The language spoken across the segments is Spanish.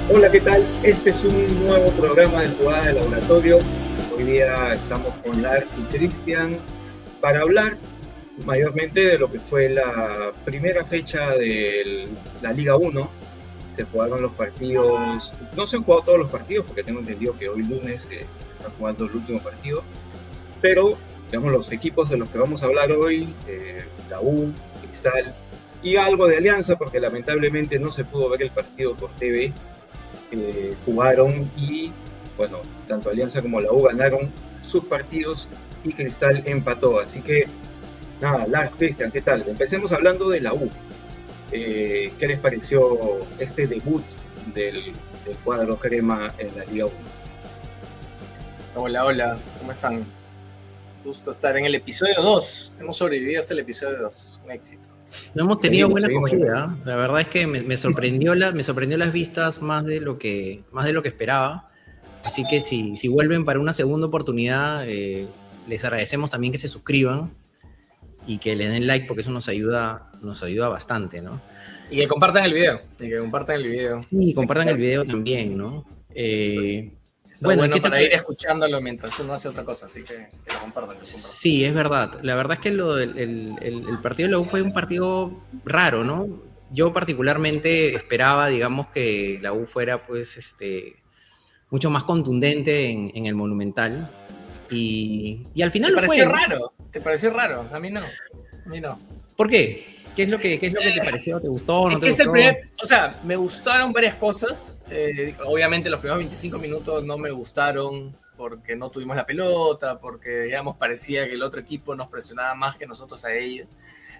Hola, ¿qué tal? Este es un nuevo programa de Jugada de Laboratorio. Hoy día estamos con Lars y Cristian para hablar mayormente de lo que fue la primera fecha de la Liga 1. Se jugaron los partidos, no se han jugado todos los partidos porque tengo entendido que hoy lunes se está jugando el último partido, pero digamos los equipos de los que vamos a hablar hoy, la U, Cristal y algo de Alianza, porque lamentablemente no se pudo ver el partido por TV. Jugaron y, bueno, tanto Alianza como la U ganaron sus partidos y Cristal empató. Así que, nada, Lars, Cristian, ¿qué tal? Empecemos hablando de la U. ¿Qué les pareció este debut del cuadro crema en la Liga 1? Hola, hola, ¿cómo están? Gusto estar en el episodio 2. Hemos sobrevivido hasta el episodio 2. Un éxito. No hemos tenido buena Seguimos. acogida. La verdad es que me sorprendió las vistas más de lo que esperaba. Así que si vuelven para una segunda oportunidad, les agradecemos también que se suscriban y que le den like porque eso nos ayuda bastante, ¿no? Y que compartan el video. Sí, compartan el video también, ¿no? Está bueno para ir escuchándolo mientras uno hace otra cosa, así que lo compartan. Sí, es verdad. La verdad es que el partido de la U fue un partido raro, ¿no? Yo particularmente esperaba, digamos, que la U fuera, pues, mucho más contundente en el Monumental. Y al final ¿Te pareció raro? ¿Te pareció raro? A mí no. ¿Por qué? ¿Qué es lo que te pareció? ¿Te gustó? ¿No te Es gustó? O sea, me gustaron varias cosas. Obviamente los primeros 25 minutos no me gustaron porque no tuvimos la pelota, porque, digamos, parecía que el otro equipo nos presionaba más que nosotros a ellos.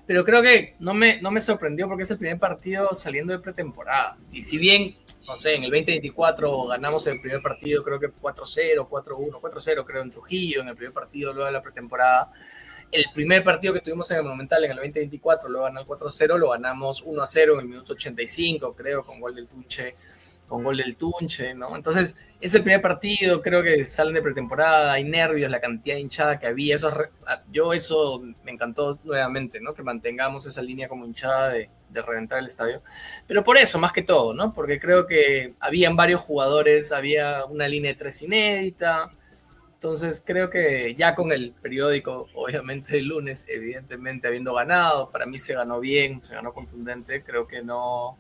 Pero creo que no me sorprendió porque es el primer partido saliendo de pretemporada. Y si bien, no sé, en el 2024 ganamos el primer partido, creo que 4-0, 4-1, 4-0 creo en Trujillo, en el primer partido luego de la pretemporada. El primer partido que tuvimos en el Monumental en el 2024 lo ganó el 4-0, lo ganamos 1-0 en el minuto 85, creo, con gol del Tunche, ¿no? Entonces, es el primer partido, creo que salen de pretemporada, hay nervios, la cantidad de hinchada que había, eso me encantó nuevamente, ¿no? Que mantengamos esa línea como hinchada de reventar el estadio. Pero por eso, más que todo, ¿no? Porque creo que habían varios jugadores, había una línea de 3 inédita. Entonces creo que ya con el periódico, obviamente el lunes, evidentemente habiendo ganado, para mí se ganó bien, se ganó contundente, creo que no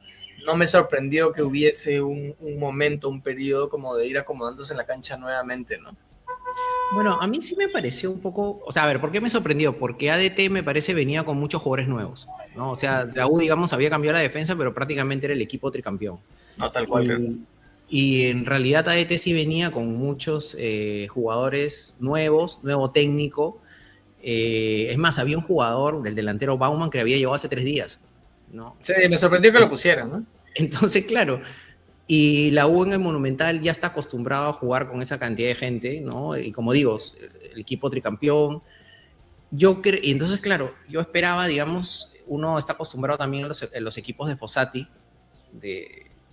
me sorprendió que hubiese un momento, un periodo como de ir acomodándose en la cancha nuevamente, ¿no? Bueno, a mí sí me pareció un poco, o sea, a ver, ¿por qué me sorprendió? Porque ADT me parece venía con muchos jugadores nuevos, ¿no? O sea, la U, digamos, había cambiado la defensa, pero prácticamente era el equipo tricampeón. No, tal cual. Y en realidad ADT sí venía con muchos jugadores nuevos, nuevo técnico. Es más, había un jugador del delantero Bauman que había llegado hace 3 días, ¿no? Sí, me sorprendió que lo pusieran, ¿no? Entonces, claro, y la U en el Monumental ya está acostumbrado a jugar con esa cantidad de gente, ¿no? Y como digo, el equipo tricampeón. Y entonces, claro, yo esperaba, digamos, uno está acostumbrado también a los equipos de Fossati,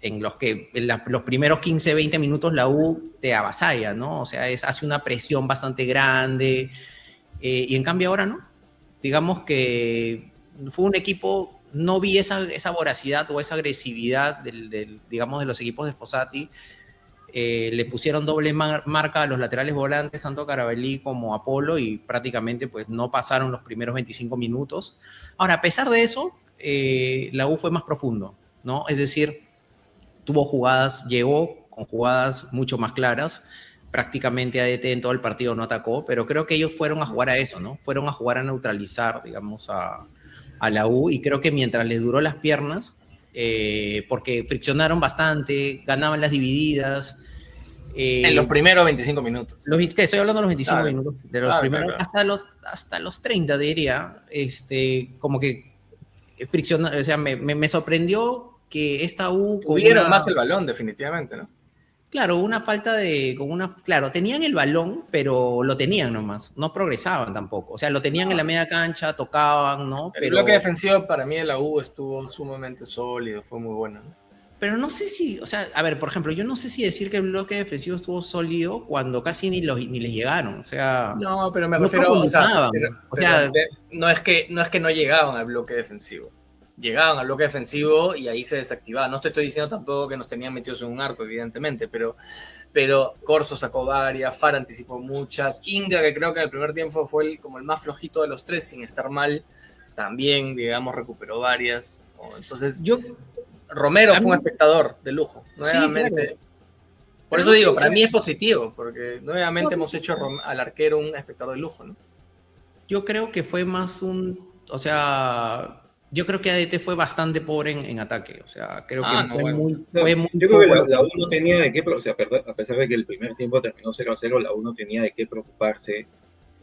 en los que los primeros 15, 20 minutos la U te avasalla, ¿no? O sea, hace una presión bastante grande, y en cambio ahora no. Digamos que fue un equipo, no vi esa voracidad o esa agresividad digamos, de los equipos de Fossati. Le pusieron doble marca a los laterales volantes, tanto Carabalí como Apolo, y prácticamente pues no pasaron los primeros 25 minutos. Ahora, a pesar de eso, la U fue más profundo, ¿no? Es decir, llegó con jugadas mucho más claras. Prácticamente ADT en todo el partido no atacó, pero creo que ellos fueron a jugar a eso, ¿no? Fueron a jugar a neutralizar, digamos, a la U, y creo que mientras les duró las piernas, porque friccionaron bastante, ganaban las divididas. En los primeros 25 minutos. Estoy hablando de los 25 minutos, de los primeros, claro. hasta los 30, diría. Como que friccionaron, o sea, me sorprendió que esta U... Tuvieron más el balón, definitivamente, ¿no? Claro, claro, tenían el balón, pero lo tenían nomás, no progresaban tampoco. O sea, lo tenían en la media cancha, tocaban, ¿no? El bloque defensivo para mí de la U estuvo sumamente sólido, fue muy bueno, ¿no? Pero no sé si, o sea, a ver, por ejemplo, yo no sé si decir que el bloque defensivo estuvo sólido cuando casi ni les llegaron, o sea... No, pero me refiero, no es que no llegaban al bloque defensivo. llegaban al bloque defensivo y ahí se desactivaban. No te estoy diciendo tampoco que nos tenían metidos en un arco, evidentemente, pero Corso sacó varias, Far anticipó muchas, Inga, que creo que en el primer tiempo fue como el más flojito de los tres, sin estar mal, también, digamos, recuperó varias. Entonces, Romero fue un espectador de lujo, nuevamente. Sí, claro. Por eso digo, para mí es positivo, porque nuevamente hemos hecho al arquero un espectador de lujo, ¿no? Yo creo que fue más o sea, yo creo que ADT fue bastante pobre en ataque, o sea, creo que fue muy yo creo que la U no tenía de qué, o sea, a pesar de que el primer tiempo terminó 0-0, la U no tenía de qué preocuparse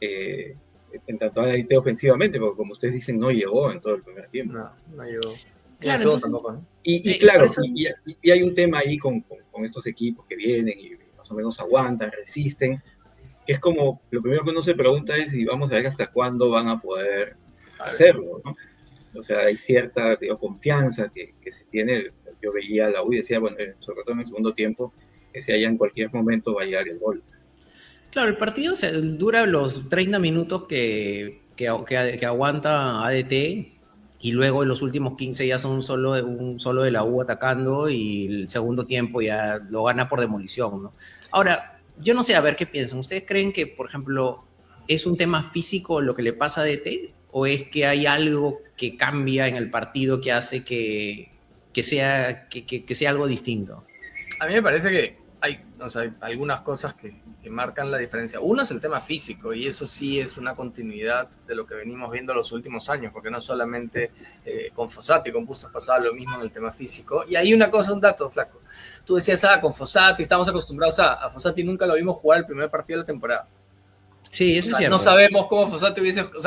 en tanto ADT ofensivamente, porque como ustedes dicen, no llegó en todo el primer tiempo. No llegó. Claro, entonces, tampoco, ¿no? Y claro, y hay un tema ahí con estos equipos que vienen y más o menos aguantan, resisten, que es como, lo primero que uno se pregunta es si vamos a ver hasta cuándo van a poder hacerlo, ¿no? O sea, hay cierta, confianza que se tiene. Yo veía a la U y decía, bueno, sobre todo en el segundo tiempo, que si allá en cualquier momento va a llegar el gol. Claro, el partido dura los 30 minutos que aguanta ADT, y luego en los últimos 15 ya son un solo de la U atacando, y el segundo tiempo ya lo gana por demolición, ¿no? Ahora, yo no sé, a ver qué piensan. ¿Ustedes creen que, por ejemplo, es un tema físico lo que le pasa a ADT? ¿O es que hay algo que cambia en el partido que hace que sea algo distinto? A mí me parece que hay algunas cosas que marcan la diferencia. Uno es el tema físico, y eso sí es una continuidad de lo que venimos viendo los últimos años, porque no solamente con Fossati, con Bustos pasaba lo mismo en el tema físico. Y hay una cosa, un dato, Flaco. Tú decías, con Fossati, estamos acostumbrados a Fossati, nunca lo vimos jugar el primer partido de la temporada. Sí, eso es cierto. No sabemos cómo Fossati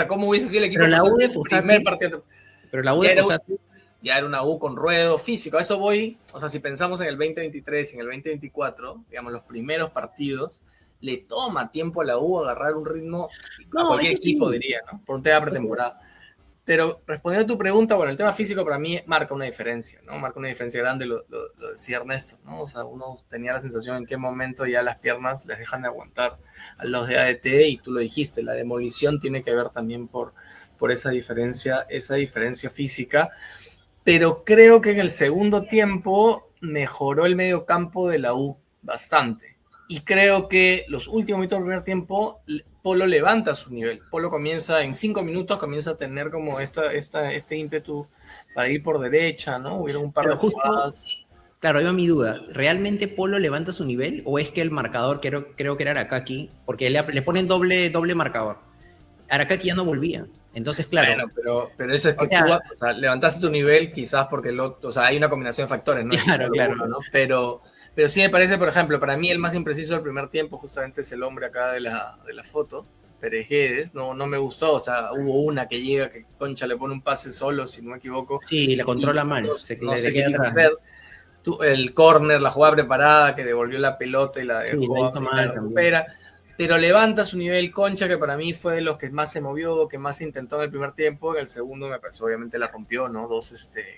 cómo hubiese sido el equipo. Pero la U de Fossati, primer partido. Pero la U de Fossati ya era una U con ruedo físico. A eso voy. O sea, si pensamos en el 2023 y en el 2024, digamos, los primeros partidos, le toma tiempo a la U agarrar un ritmo a cualquier equipo, diría, ¿no? Por un tema pretemporada. Pero respondiendo a tu pregunta, bueno, el tema físico para mí marca una diferencia, ¿no? Marca una diferencia grande, lo decía Ernesto, ¿no? O sea, uno tenía la sensación en qué momento ya las piernas les dejan de aguantar a los de ADT, y tú lo dijiste, la demolición tiene que ver también por esa diferencia física. Pero creo que en el segundo tiempo mejoró el medio campo de la U bastante. Y creo que los últimos minutos del primer tiempo, Polo levanta su nivel. Polo comienza, en 5 minutos, comienza a tener como este ímpetu para ir por derecha, ¿no? Hubieron un par de jugadas. Claro, iba mi duda. ¿Realmente Polo levanta su nivel? ¿O es que el marcador, creo que era Arakaki, porque le ponen doble marcador? Arakaki ya no volvía. Entonces, claro. Bueno, pero eso es que tú levantaste tu nivel quizás porque hay una combinación de factores, ¿no? Claro. ¿no? Pero sí me parece, por ejemplo, para mí el más impreciso del primer tiempo justamente es el hombre acá de la foto, Pérez. No me gustó. O sea, hubo una que llega, que Concha le pone un pase solo, si no me equivoco. Sí, la controla mal. No sé qué quiso hacer. El córner, la jugada preparada, que devolvió la pelota y la dejó, la recupera. Pero levanta su nivel Concha, que para mí fue de los que más se movió, que más intentó en el primer tiempo. En el segundo me parece, obviamente la rompió, ¿no?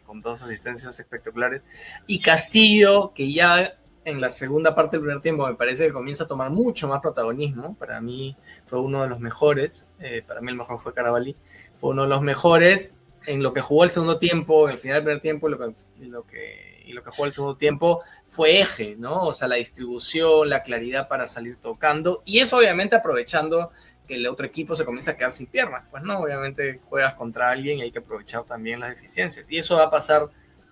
Con 2 asistencias espectaculares. Y Castillo, que ya en la segunda parte del primer tiempo me parece que comienza a tomar mucho más protagonismo. Para mí fue uno de los mejores. Para mí el mejor fue Carabalí. Fue uno de los mejores en lo que jugó el segundo tiempo, en el final del primer tiempo, y lo que jugó el segundo tiempo fue eje, ¿no? O sea, la distribución, la claridad para salir tocando, y eso obviamente aprovechando que el otro equipo se comienza a quedar sin piernas. Pues no, obviamente juegas contra alguien y hay que aprovechar también las deficiencias. Y eso va a pasar,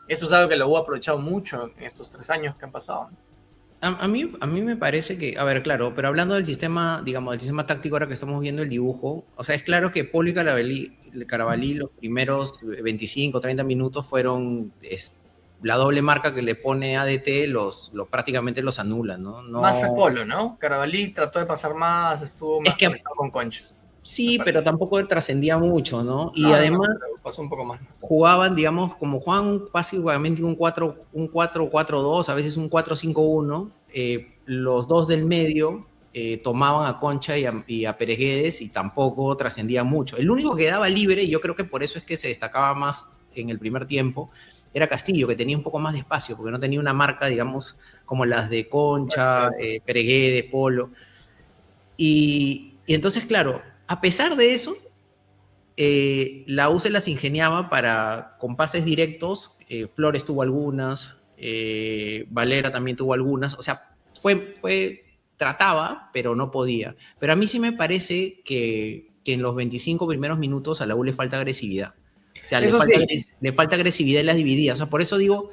eso es algo que lo he aprovechado mucho en estos 3 años que han pasado, ¿no? A mí me parece que, a ver, claro, pero hablando del sistema, digamos, del sistema táctico, ahora que estamos viendo el dibujo, o sea, es claro que Polo y Carabalí los primeros 25, 30 minutos fueron la doble marca que le pone ADT, prácticamente los anulan, ¿no? Más a Polo, ¿no? Carabalí trató de pasar más, estuvo más conectado con Concha. Sí, pero tampoco trascendía mucho, ¿no? Y además pasó un poco más. Jugaban, digamos, como jugaban básicamente un 4-4-2, a veces un 4-5-1, los dos del medio tomaban a Concha y a Pérez, y tampoco trascendía mucho. El único que daba libre, y yo creo que por eso es que se destacaba más en el primer tiempo, era Castillo, que tenía un poco más de espacio, porque no tenía una marca, digamos, como las de Concha, Pérez, Polo. Y entonces, claro, a pesar de eso, la U se las ingeniaba con pases directos. Flores tuvo algunas, Valera también tuvo algunas. O sea, trataba, pero no podía. Pero a mí sí me parece que en los 25 primeros minutos a la U le falta agresividad. O sea, Eso sí. le falta agresividad en las divididas. O sea, por eso digo,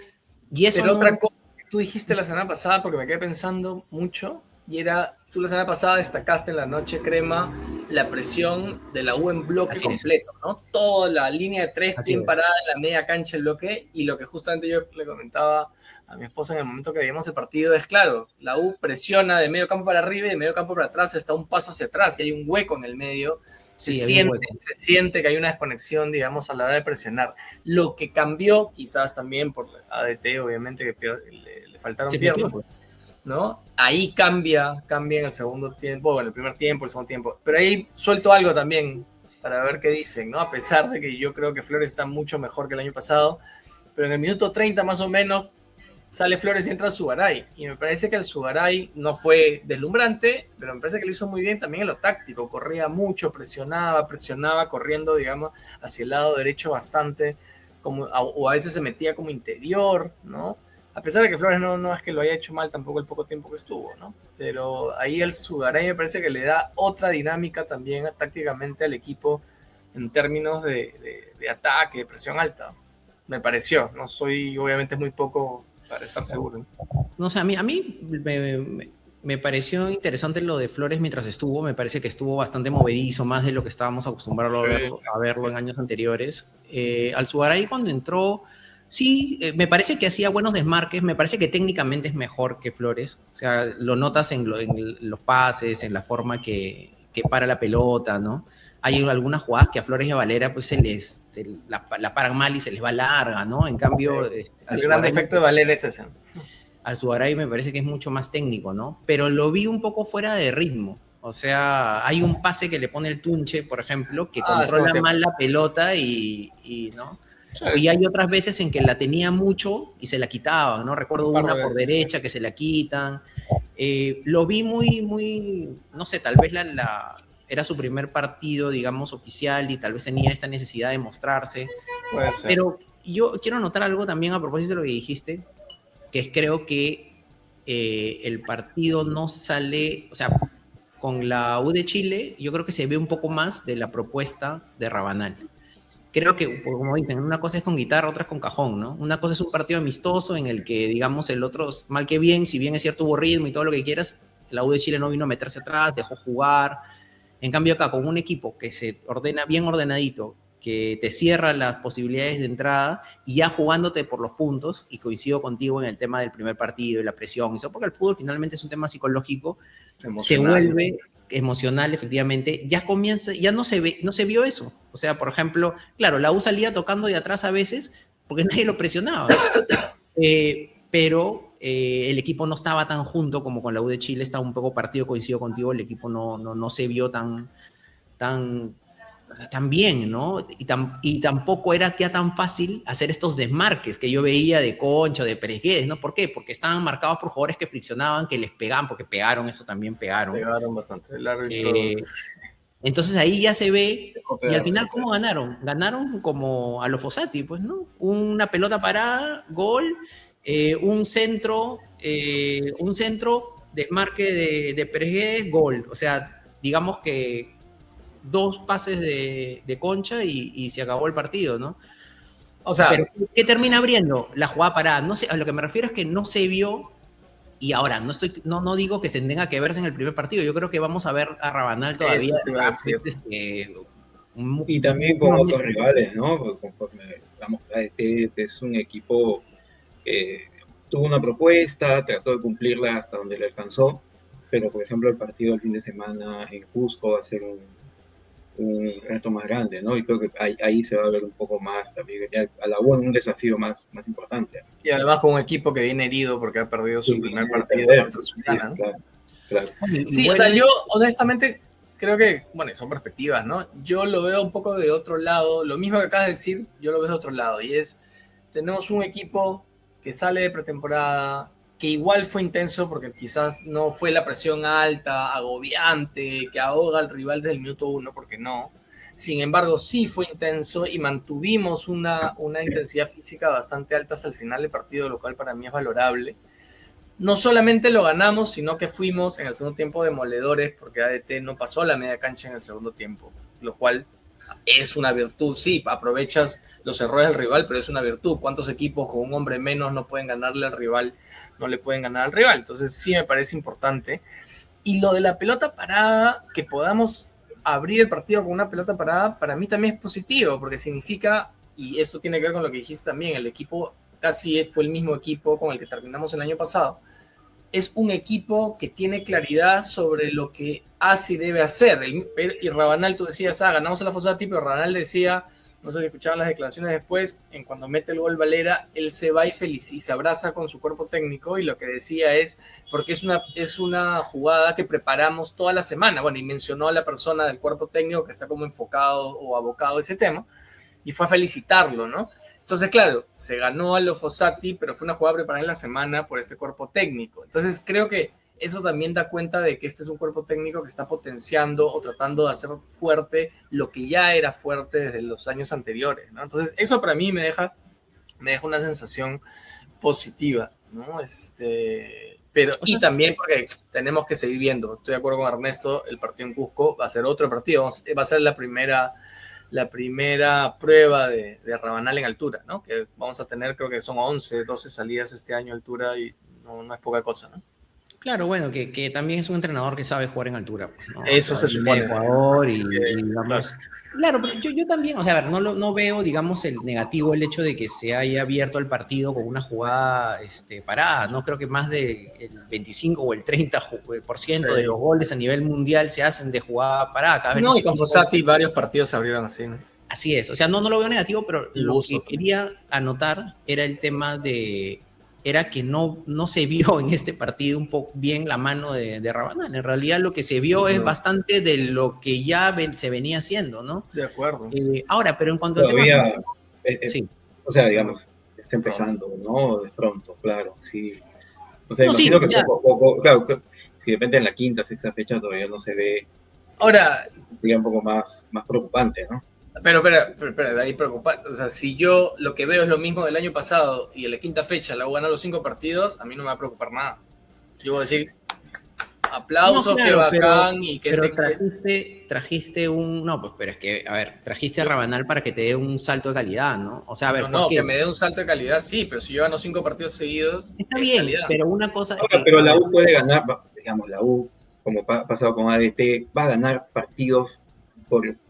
y eso pero no... otra cosa que tú dijiste la semana pasada, porque me quedé pensando mucho, y era, tú la semana pasada destacaste en la noche crema la presión de la U en bloque Así completo, ¿no? Toda la línea de tres Así bien es. parada en la media cancha el bloque, y lo que justamente yo le comentaba a mi esposa en el momento que veíamos el partido es, claro, la U presiona de medio campo para arriba y de medio campo para atrás, está un paso hacia atrás y hay un hueco en el medio. Se siente que hay una desconexión, digamos, a la hora de presionar. Lo que cambió, quizás también por ADT, obviamente, que le faltaron piernas, ¿no? Ahí cambia en el segundo tiempo, o en el primer tiempo, el segundo tiempo. Pero ahí suelto algo también para ver qué dicen, ¿no? A pesar de que yo creo que Flores está mucho mejor que el año pasado, pero en el minuto 30 más o menos sale Flores y entra el Zugaray. Y me parece que el Zugaray no fue deslumbrante, pero me parece que lo hizo muy bien también en lo táctico. Corría mucho, presionaba, corriendo, digamos, hacia el lado derecho bastante, o a veces se metía como interior, ¿no? A pesar de que Flores no es que lo haya hecho mal tampoco el poco tiempo que estuvo, ¿no? Pero ahí el Zugaray me parece que le da otra dinámica también tácticamente al equipo en términos de ataque, de presión alta. Me pareció, no soy, obviamente es muy poco para estar seguro. No sé, a mí me pareció interesante lo de Flores mientras estuvo. Me parece que estuvo bastante movedizo, más de lo que estábamos acostumbrados a verlo en años anteriores. Al Zugaray cuando entró, sí, me parece que hacía buenos desmarques. Me parece que técnicamente es mejor que Flores. O sea, lo notas en los pases, en la forma que para la pelota, ¿no? Hay algunas jugadas que a Flores y a Valera pues la paran mal y se les va larga, ¿no? En cambio... El gran defecto de Valera es ese. Al Zugaray me parece que es mucho más técnico, ¿no? Pero lo vi un poco fuera de ritmo. O sea, hay un pase que le pone el Tunche, por ejemplo, que controla mal la pelota y ¿no? Y hay otras veces en que la tenía mucho y se la quitaba, ¿no? Recuerdo una por derecha que se la quitan. Lo vi muy, no sé, tal vez era su primer partido, digamos, oficial y tal vez tenía esta necesidad de mostrarse. Puede ser. Pero yo quiero anotar algo también a propósito de lo que dijiste, que es creo que el partido no sale, o sea, con la U de Chile, yo creo que se ve un poco más de la propuesta de Rabanal. Creo que, como dicen, una cosa es con guitarra, otra es con cajón, ¿no? Una cosa es un partido amistoso en el que, digamos, el otro, mal que bien, si bien es cierto, hubo ritmo y todo lo que quieras, la U de Chile no vino a meterse atrás, dejó jugar. En cambio acá, con un equipo que se ordena bien ordenadito, que te cierra las posibilidades de entrada y ya jugándote por los puntos, y coincido contigo en el tema del primer partido y la presión, y eso porque el fútbol finalmente es un tema psicológico, se vuelve emocional, efectivamente, ya comienza, ya no se vio eso. O sea, por ejemplo, claro, la U salía tocando de atrás a veces porque nadie lo presionaba, pero el equipo no estaba tan junto como con la U de Chile, estaba un poco partido, coincido contigo, el equipo no se vio tan bien, ¿no? Y tampoco era ya tan fácil hacer estos desmarques que yo veía de Concha, de Pérez, ¿no? ¿Por qué? Porque estaban marcados por jugadores que friccionaban, que les pegaban, porque pegaron, eso también pegaron. Pegaron bastante. Entonces ahí ya se ve, y al final, ¿cómo ganaron? Ganaron como a los Fossati, pues, ¿no? Una pelota parada, gol, un centro, desmarque de Pérez, gol. O sea, digamos que 2 pases de Concha y se acabó el partido, ¿no? O sea, pero ¿qué termina abriendo? La jugada parada. No sé, a lo que me refiero es que no se vio, y ahora no digo que se tenga que verse en el primer partido. Yo creo que vamos a ver a Rabanal todavía. Y también con otros rivales, ¿no? Porque conforme vamos, es un equipo que tuvo una propuesta, trató de cumplirla hasta donde le alcanzó, pero por ejemplo el partido del fin de semana en Cusco va a ser un reto más grande, ¿no? Y creo que ahí se va a ver un poco más también, a la U un desafío más importante. Y además con un equipo que viene herido porque ha perdido su primer partido contra Sultana, ¿no? Claro. Sí, bueno, o sea, yo honestamente creo que, bueno, son perspectivas, ¿no? Yo lo veo un poco de otro lado, lo mismo que acabas de decir, yo lo veo de otro lado, y es, tenemos un equipo que sale de pretemporada, que igual fue intenso porque quizás no fue la presión alta, agobiante, que ahoga al rival desde el minuto 1, porque no. sin embargo, sí fue intenso y mantuvimos una intensidad física bastante alta hasta el final del partido, lo cual para mí es valorable. No solamente lo ganamos, sino que fuimos en el segundo tiempo demoledores, porque ADT no pasó la media cancha en el segundo tiempo, lo cual es una virtud. Sí, aprovechas los errores del rival, pero es una virtud. ¿Cuántos equipos con un hombre menos no pueden ganarle al rival? No le pueden ganar al rival. Entonces sí me parece importante. Y lo de la pelota parada, que podamos abrir el partido con una pelota parada, para mí también es positivo, porque significa, y esto tiene que ver con lo que dijiste también, el equipo casi fue el mismo equipo con el que terminamos el año pasado. Es un equipo que tiene claridad sobre lo que hace y debe hacer. Y Rabanal, tú decías, ganamos a la Fossati, pero Rabanal decía, no sé si escuchaban las declaraciones después, en cuando mete el gol Valera, él se va y feliz y se abraza con su cuerpo técnico, y lo que decía es, porque es una jugada que preparamos toda la semana, bueno, y mencionó a la persona del cuerpo técnico que está como enfocado o abocado a ese tema, y fue a felicitarlo, ¿no? Entonces, claro, se ganó a los Fossati, pero fue una jugada preparada en la semana por este cuerpo técnico. Entonces, creo que eso también da cuenta de que este es un cuerpo técnico que está potenciando o tratando de hacer fuerte lo que ya era fuerte desde los años anteriores, ¿no? Entonces, eso para mí me deja una sensación positiva, ¿no? Pero, y también porque tenemos que seguir viendo, estoy de acuerdo con Ernesto, el partido en Cusco va a ser otro partido, va a ser la primera prueba de Rabanal en altura, ¿no? Que vamos a tener, creo que son 11, 12 salidas este año a altura, y no es poca cosa, ¿no? Claro, bueno, que también es un entrenador que sabe jugar en altura, pues, ¿no? Eso se supone. Ecuador y digamos... Claro, pero yo también, o sea, a ver, no veo, digamos, el negativo el hecho de que se haya abierto el partido con una jugada parada. No creo que más del 25 o el 30% de los goles a nivel mundial se hacen de jugada parada. Cada vez no, y con Fossati varios partidos se abrieron así, ¿no? Así es, o sea, no lo veo negativo, pero lo que quería anotar era el tema era que no se vio en este partido un poco bien la mano de Rabanal. En realidad lo que se vio es bastante de lo que ya se venía haciendo, ¿no? De acuerdo. Ahora, pero en cuanto todavía, al tema... sí. O sea, digamos, está empezando, ¿no? De pronto, claro, sí. O sea, imagino que poco, claro, si depende en la quinta, sexta fecha todavía no se ve. Ahora... Sería un poco más preocupante, ¿no? Pero, de ahí preocupante. O sea, si yo lo que veo es lo mismo del año pasado y en la quinta fecha la voy a ganar los 5 partidos, a mí no me va a preocupar nada. Yo voy a decir, aplausos, qué bacán. Pero trajiste un... No, pues, pero es que, a ver, trajiste a Rabanal para que te dé un salto de calidad, ¿no? O sea, a ver, no, que me dé un salto de calidad, sí, pero si yo gano 5 partidos seguidos... Está bien, calidad. Pero una cosa... Ahora, pero la U puede ganar, digamos, la U, como ha pasado con ADT, va a ganar partidos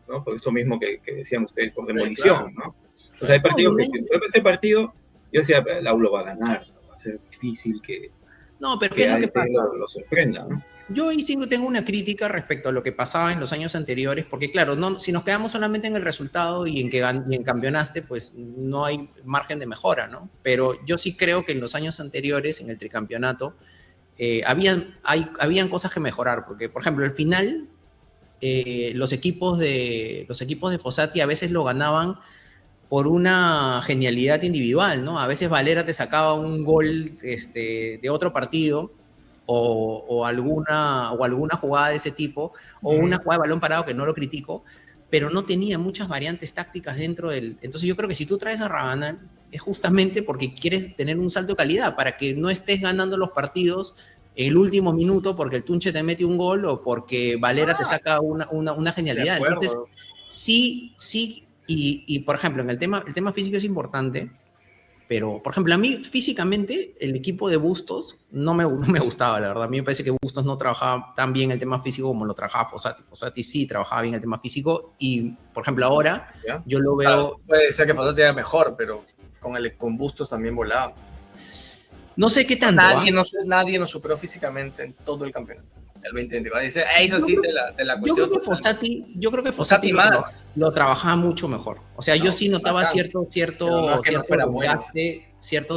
¿no? Por esto mismo que decían ustedes, por demolición, ¿no? O sea, hay partidos este partido, yo decía, la U lo va a ganar, ¿no? Va a ser difícil que... No, pero ¿qué es lo que pasa? Lo sorprenda, ¿no? Yo ahí sí tengo una crítica respecto a lo que pasaba en los años anteriores, porque claro, si nos quedamos solamente en el resultado y en campeonaste, pues no hay margen de mejora, ¿no? Pero yo sí creo que en los años anteriores, en el tricampeonato, habían cosas que mejorar, porque, por ejemplo, al final... los equipos de Fossati a veces lo ganaban por una genialidad individual, ¿no? A veces Valera te sacaba un gol de otro partido o alguna jugada de ese tipo, o una jugada de balón parado, que no lo critico, pero no tenía muchas variantes tácticas dentro del... Entonces yo creo que si tú traes a Rabanal es justamente porque quieres tener un salto de calidad, para que no estés ganando los partidos el último minuto porque el Tunche te mete un gol o porque Valera te saca una genialidad. Entonces, sí, y por ejemplo, en el tema físico es importante, pero, por ejemplo, a mí físicamente el equipo de Bustos no me gustaba, la verdad. A mí me parece que Bustos no trabajaba tan bien el tema físico como lo trabajaba Fossati. Fossati sí trabajaba bien el tema físico y, por ejemplo, ahora yo lo veo... Claro, puede ser que Fossati era mejor, pero con Bustos también volaba. No sé qué tanto. Nadie nos superó físicamente en todo el campeonato. El 2024. Dice, eso sí te la cuestión. Yo creo que Fossati lo trabajaba mucho mejor. O sea, yo sí notaba cierto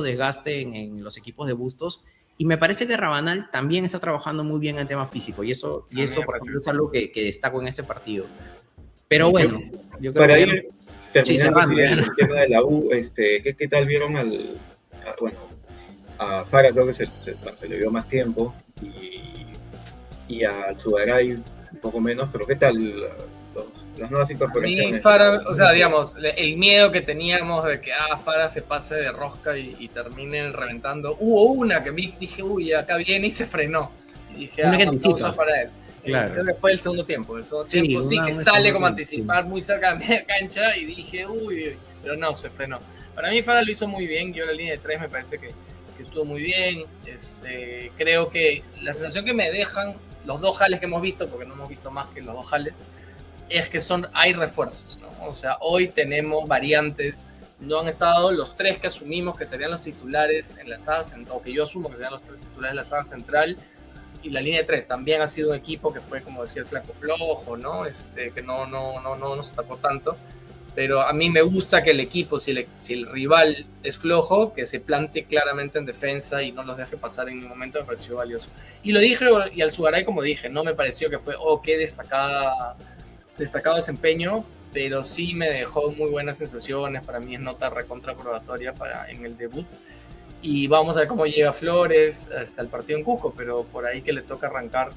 desgaste en los equipos de Bustos. Y me parece que Rabanal también está trabajando muy bien en tema físico. Y eso por ejemplo, es algo que destaco en este partido. Pero bueno, yo creo para ir terminando el tema de la U, ¿qué tal vieron a Fara? Creo que se le dio más tiempo y al Sudaray un poco menos, pero ¿qué tal las nuevas A mí incorporaciones. Fara, o sea, digamos, el miedo que teníamos de que Fara se pase de rosca y termine reventando. Hubo una que dije, uy, acá viene y se frenó. Y dije, Una que aplausos anticipa. para él. Claro. Creo que fue el segundo tiempo. El segundo Sí, tiempo sí una que sale como segunda anticipar muy cerca de media cancha y dije, uy, pero no, se frenó. Para mí Fara lo hizo muy bien. Yo la línea de 3 me parece que estuvo muy bien. Creo que la sensación que me dejan los dos jales que hemos visto, porque no hemos visto más que los dos jales, es que hay refuerzos, ¿no? O sea, hoy tenemos variantes, no han estado los tres que asumimos que serían los titulares en la saga central, o que yo asumo que serían los tres titulares en la saga central, y la línea de 3 también ha sido un equipo que fue, como decía, el flaco flojo, ¿no? Que no nos atacó tanto, pero a mí me gusta que el equipo, si el rival es flojo, que se plante claramente en defensa y no los deje pasar en ningún momento, me pareció valioso. Y lo dije, y al Sugaray, como dije, no me pareció que fue, qué destacado desempeño, pero sí me dejó muy buenas sensaciones. Para mí es nota recontra probatoria en el debut. Y vamos a ver cómo llega Flores hasta el partido en Cusco, pero por ahí que le toca arrancar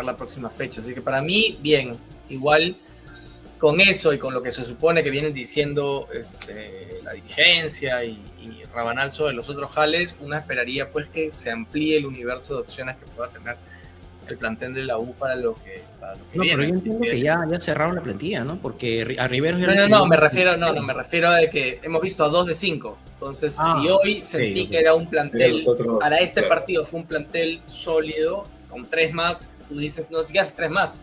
la próxima fecha. Así que para mí, bien, igual con eso y con lo que se supone que vienen diciendo la dirigencia y Rabanal sobre los otros jales, uno esperaría pues que se amplíe el universo de opciones que pueda tener el plantel de la U para lo que viene. Pero yo entiendo que ya cerraron la plantilla, ¿no? Porque a Riveros ya me refiero a de que hemos visto a 2 de 5. Entonces, si hoy sentí que era un plantel, para este partido fue un plantel sólido, con 3 más, tú dices, no siquiera 3 más.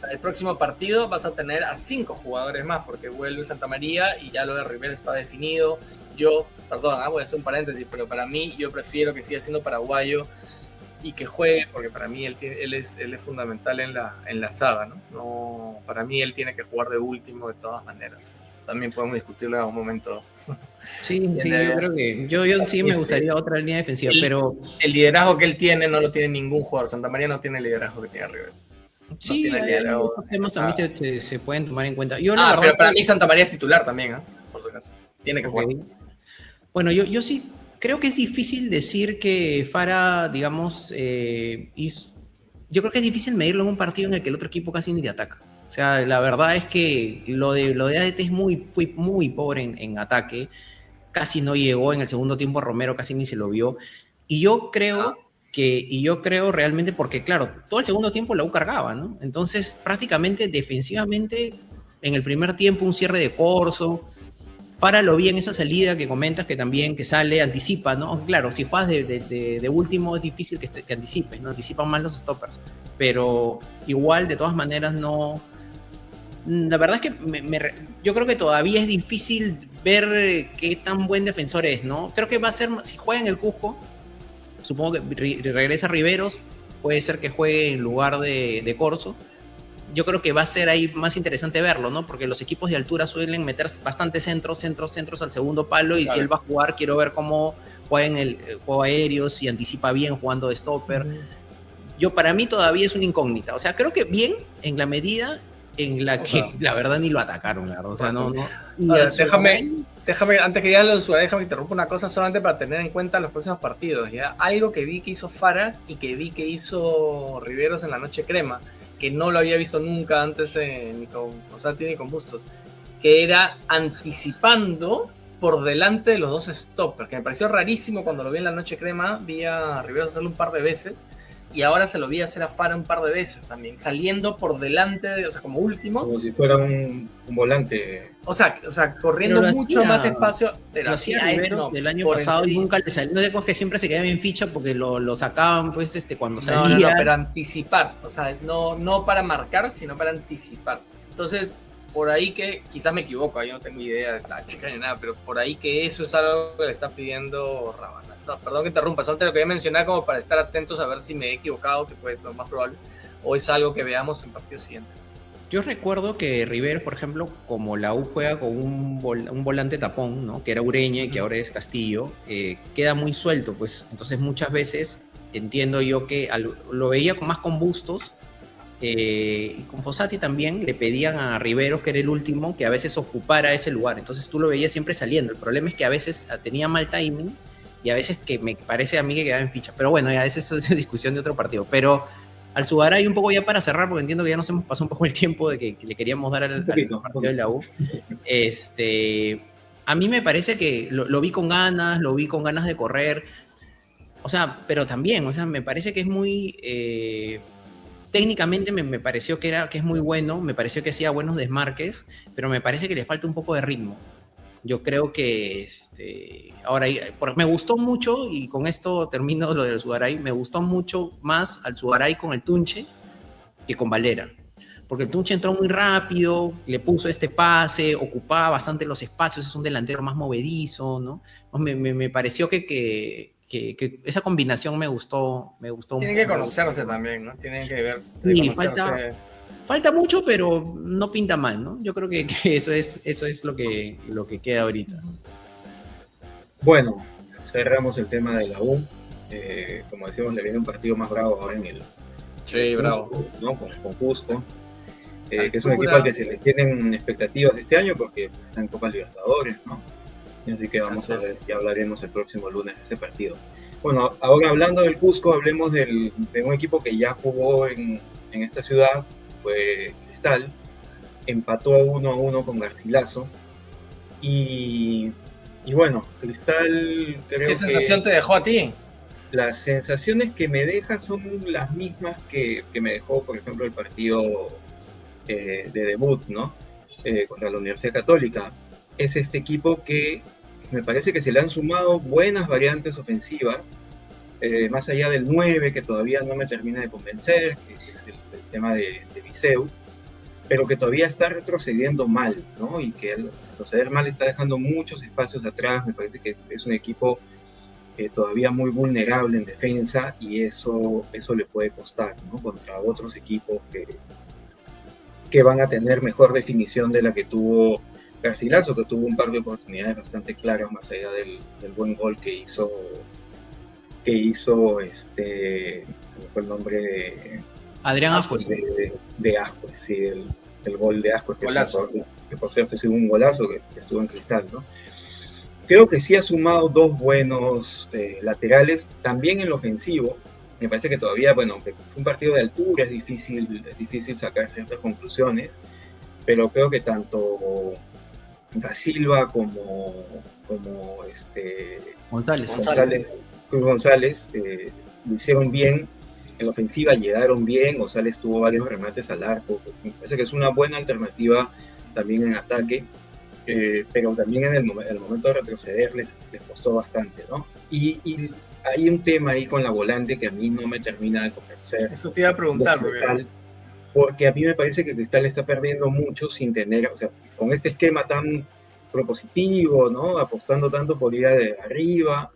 Para el próximo partido vas a tener a 5 jugadores más, porque vuelve Santa María y ya lo de Rivero está definido. Voy a hacer un paréntesis, pero para mí yo prefiero que siga siendo paraguayo y que juegue, porque para mí él es fundamental en la saga, ¿no? Para mí él tiene que jugar de último de todas maneras. También podemos discutirlo en algún momento. Sí, yo creo que yo sí me gustaría otra línea defensiva, pero el liderazgo que él tiene no lo tiene ningún jugador. Santa María no tiene el liderazgo que tiene Rivers. Sí, estos temas también se pueden tomar en cuenta. Pero para mí Santa María es titular también, por si acaso. Tiene que jugar. Bueno, yo sí creo que es difícil decir que Fara, digamos, yo creo que es difícil medirlo en un partido en el que el otro equipo casi ni te ataca. O sea, la verdad es que lo de ADT fue muy pobre en ataque. Casi no llegó en el segundo tiempo a Romero, casi ni se lo vio. Y yo creo realmente, porque claro, todo el segundo tiempo la U cargaba, ¿no? Entonces, prácticamente defensivamente, en el primer tiempo un cierre de Corso. Fara lo vi en esa salida que comentas, que sale, anticipa, ¿no? Claro, si juegas de último es difícil que anticipes, ¿no? Anticipan más los stoppers, pero igual, de todas maneras, no. La verdad es que yo creo que todavía es difícil ver qué tan buen defensor es, ¿no? Creo que va a ser, si juega en el Cusco, supongo que regresa Riveros, puede ser que juegue en lugar de Corso. Yo creo que va a ser ahí más interesante verlo, ¿no? Porque los equipos de altura suelen meter bastante centros al segundo palo, y si él va a jugar, quiero ver cómo juega en el juego aéreo, si anticipa bien jugando de stopper. Para mí todavía es una incógnita. O sea, creo que bien en la medida en la que la verdad ni lo atacaron, la verdad. O sea, no. Déjame, antes que digas lo de Suárez, déjame interrumpir una cosa solamente para tener en cuenta los próximos partidos, ¿ya? Algo que vi que hizo Fara y que vi que hizo Riveros en la Noche Crema, que no lo había visto nunca antes ni con Fossati ni con Bustos, que era anticipando por delante de los dos stoppers, que me pareció rarísimo cuando lo vi en la Noche Crema. Vi a Riveros hacerlo un par de veces, y ahora se lo vi hacer a Fara un par de veces también, saliendo por delante, o sea, como últimos. Como si fuera un volante. O sea, corriendo mucho más espacio. Pero hacía Riveros del año pasado y nunca le salió. No de que siempre se quedaba en ficha porque lo sacaban pues cuando salía. No, pero anticipar. O sea, no para marcar, sino para anticipar. Entonces, por ahí que, quizás me equivoco, yo no tengo idea de táctica ni nada, pero por ahí que eso es algo que le está pidiendo Rabanal. No, perdón que interrumpa, solo te lo quería mencionar como para estar atentos a ver si me he equivocado, que puede ser lo más probable, o es algo que veamos en partido siguiente. Yo recuerdo que Riveros, por ejemplo, como la U juega con un volante tapón, ¿no? Que era Ureña y que ahora es Castillo, queda muy suelto, pues. Entonces muchas veces entiendo yo que lo veía más con Bustos, y con Fossati también le pedían a Riveros, que era el último, que a veces ocupara ese lugar. Entonces tú lo veías siempre saliendo. El problema es que a veces tenía mal timing y a veces que me parece a mí que quedaba en ficha. Pero bueno, ya esa es discusión de otro partido. Pero Al Sugaray un poco ya para cerrar, porque entiendo que ya nos hemos pasado un poco el tiempo de que le queríamos dar al partido de la U. A mí me parece que lo vi con ganas de correr, o sea, pero también, o sea, me parece que es muy... técnicamente me pareció que es muy bueno, me pareció que hacía buenos desmarques, pero me parece que le falta un poco de ritmo. Yo creo que ahora me gustó mucho, y con esto termino lo del Sugaray, me gustó mucho más al Sugaray con el Tunche que con Valera. Porque el Tunche entró muy rápido, le puso este pase, ocupaba bastante los espacios, es un delantero más movedizo, ¿no? Me pareció que esa combinación me gustó Tienen que conocerse también, ¿no? Tienen que ver, sí, conocerse. Falta mucho, pero no pinta mal, ¿no? Yo creo que eso es lo que queda ahorita. Bueno, cerramos el tema de la U. Como decíamos, le viene un partido más bravo ahora en el Cusco, bravo, ¿no? Con Cusco, que es un equipo al que se le tienen expectativas este año porque está en Copa Libertadores, ¿no? Así que vamos a ver, ya hablaremos el próximo lunes de ese partido. Bueno, ahora hablando del Cusco, hablemos de un equipo que ya jugó en esta ciudad, fue Cristal, empató 1-1 con Garcilaso, y bueno, Cristal creo que... ¿Qué sensación te dejó a ti? Las sensaciones que me deja son las mismas que me dejó, por ejemplo, el partido de debut, ¿no? Contra la Universidad Católica. Es este equipo que me parece que se le han sumado buenas variantes ofensivas, más allá del 9, que todavía no me termina de convencer, que es el tema de Viseu, pero que todavía está retrocediendo mal, ¿no? Y que al retroceder mal está dejando muchos espacios atrás. Me parece que es un equipo todavía muy vulnerable en defensa, y eso le puede costar, ¿no? Contra otros equipos que van a tener mejor definición de la que tuvo Garcilaso, que tuvo un par de oportunidades bastante claras, más allá del buen gol que hizo se me fue el nombre de Adrián Ascuez. De Ascuez, sí, el gol de Ascuez, que por cierto es un golazo que estuvo en Cristal, ¿no? Creo que sí ha sumado dos buenos laterales, también en lo ofensivo. Me parece que todavía, bueno, aunque fue un partido de altura, es difícil sacar ciertas conclusiones, pero creo que tanto Da Silva como Cruz González lo hicieron bien. En la ofensiva llegaron bien. González tuvo varios remates al arco. Me parece que es una buena alternativa también en ataque. Pero también en el momento de retroceder les costó bastante, ¿no? Y hay un tema ahí con la volante que a mí no me termina de convencer. Eso te iba a preguntar, porque a mí me parece que Cristal está perdiendo mucho sin tener, o sea, con este esquema tan propositivo, ¿no? Apostando tanto por ir de arriba,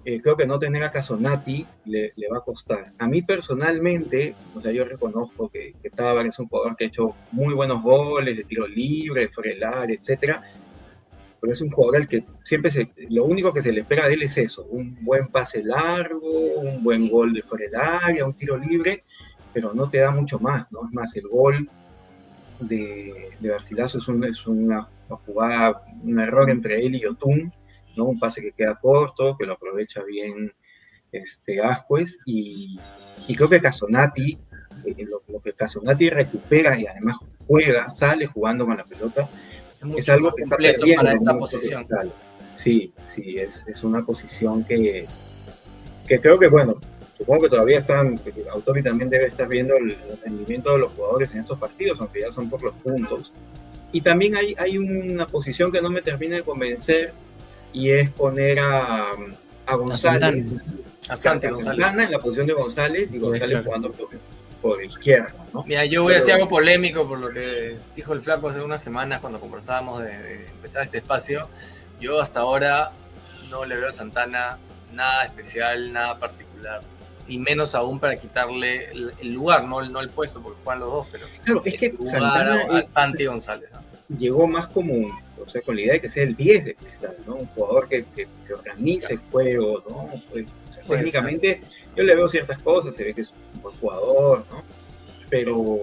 creo que no tener a Casonati le va a costar. A mí personalmente, o sea, yo reconozco que Tábara es un jugador que ha hecho muy buenos goles de tiro libre, de fuera del área, etcétera, pero es un jugador al que siempre lo único que se le espera de él es eso: un buen pase largo, un buen gol de fuera del área, un tiro libre, pero no te da mucho más, ¿no? Es más, el gol de Garcilaso es una jugada, un error entre él y Yotun, ¿no? Un pase que queda corto, que lo aprovecha bien Ascuez, y creo que Casonati, lo que Casonati recupera y además sale jugando con la pelota, es algo que está perdiendo para esa posición. Sí, es una posición que creo que, bueno, supongo que todavía Autori también debe estar viendo el rendimiento de los jugadores en estos partidos, aunque ya son por los puntos. Y también hay una posición que no me termina de convencer, y es poner a González, a Santi González en la posición de González, y González jugando por izquierda, ¿no? Mira, yo voy a decir algo polémico por lo que dijo el Flaco hace unas semanas cuando conversábamos de empezar este espacio. Yo hasta ahora no le veo a Santana nada especial, nada particular, y menos aún para quitarle el lugar, no el puesto, porque juegan los dos, pero claro, es que Santana a Santi González, ¿no? Llegó más como, o sea, con la idea de que sea el 10 de Cristal, ¿no? Un jugador que organice el juego, ¿no? Pues, o sea, técnicamente yo le veo ciertas cosas, se ve que es un buen jugador, ¿no? Pero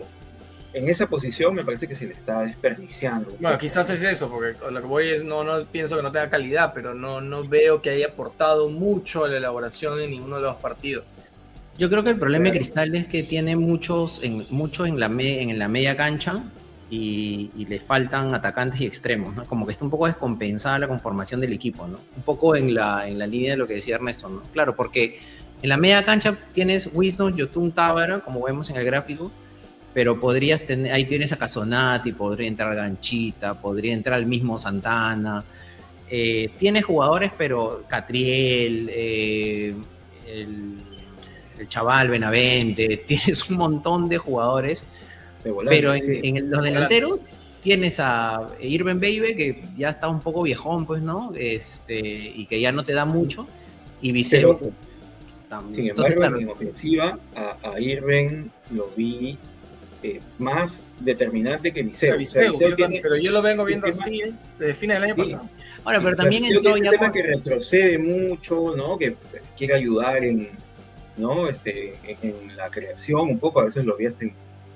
en esa posición me parece que se le está desperdiciando. Bueno, quizás es eso, porque lo que voy es, no pienso que no tenga calidad, pero no veo que haya aportado mucho a la elaboración en ninguno de los partidos. Yo creo que el problema de Claro. Cristal es que tiene mucho en la media cancha y le faltan atacantes y extremos, ¿no? Como que está un poco descompensada la conformación del equipo, ¿no? Un poco en la línea de lo que decía Ernesto, ¿no? Claro, porque en la media cancha tienes Wisdom, Yotun, Tábara, como vemos en el gráfico, pero podrías tener, ahí tienes a Casonati, podría entrar Ganchita, podría entrar el mismo Santana. Tienes jugadores, pero Catriel, el chaval Benavente, tienes un montón de jugadores, De volante, pero sí. en los delanteros tienes a Irving Baby, que ya está un poco viejón, pues, ¿no? Y que ya no te da mucho, y Viseo también. Sin Entonces, embargo, claro, en ofensiva, a Irving lo vi más determinante que Viseo. Viseu, Viseu tiene pero yo lo vengo viendo un tema- así desde fines del año Sí. pasado. ahora, pero también Viseu entró tiene ya un tema con... que retrocede mucho, ¿no? Que quiere ayudar ¿no? En la creación un poco, a veces lo vi hasta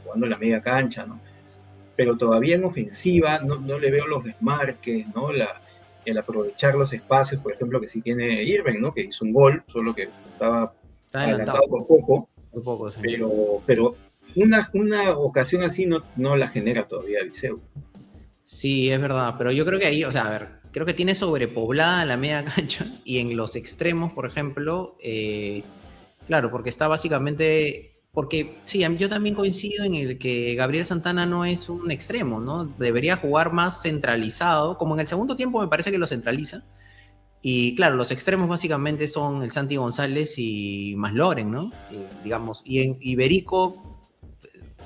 jugando en la media cancha, ¿no? Pero todavía en ofensiva no le veo los desmarques, ¿no? El aprovechar los espacios, por ejemplo, que sí tiene Irving, ¿no? Que hizo un gol, solo que estaba Está adelantado por poco, un poco, sí. pero una ocasión así no la genera todavía Viseu. Sí, es verdad, pero yo creo que ahí, o sea, a ver, creo que tiene sobrepoblada la media cancha y en los extremos, por ejemplo, claro, porque está básicamente, porque sí, yo también coincido en el que Gabriel Santana no es un extremo, ¿no? Debería jugar más centralizado, como en el segundo tiempo me parece que lo centraliza. Y claro, los extremos básicamente son el Santi González y Masloren, ¿no? Digamos, y en Iberico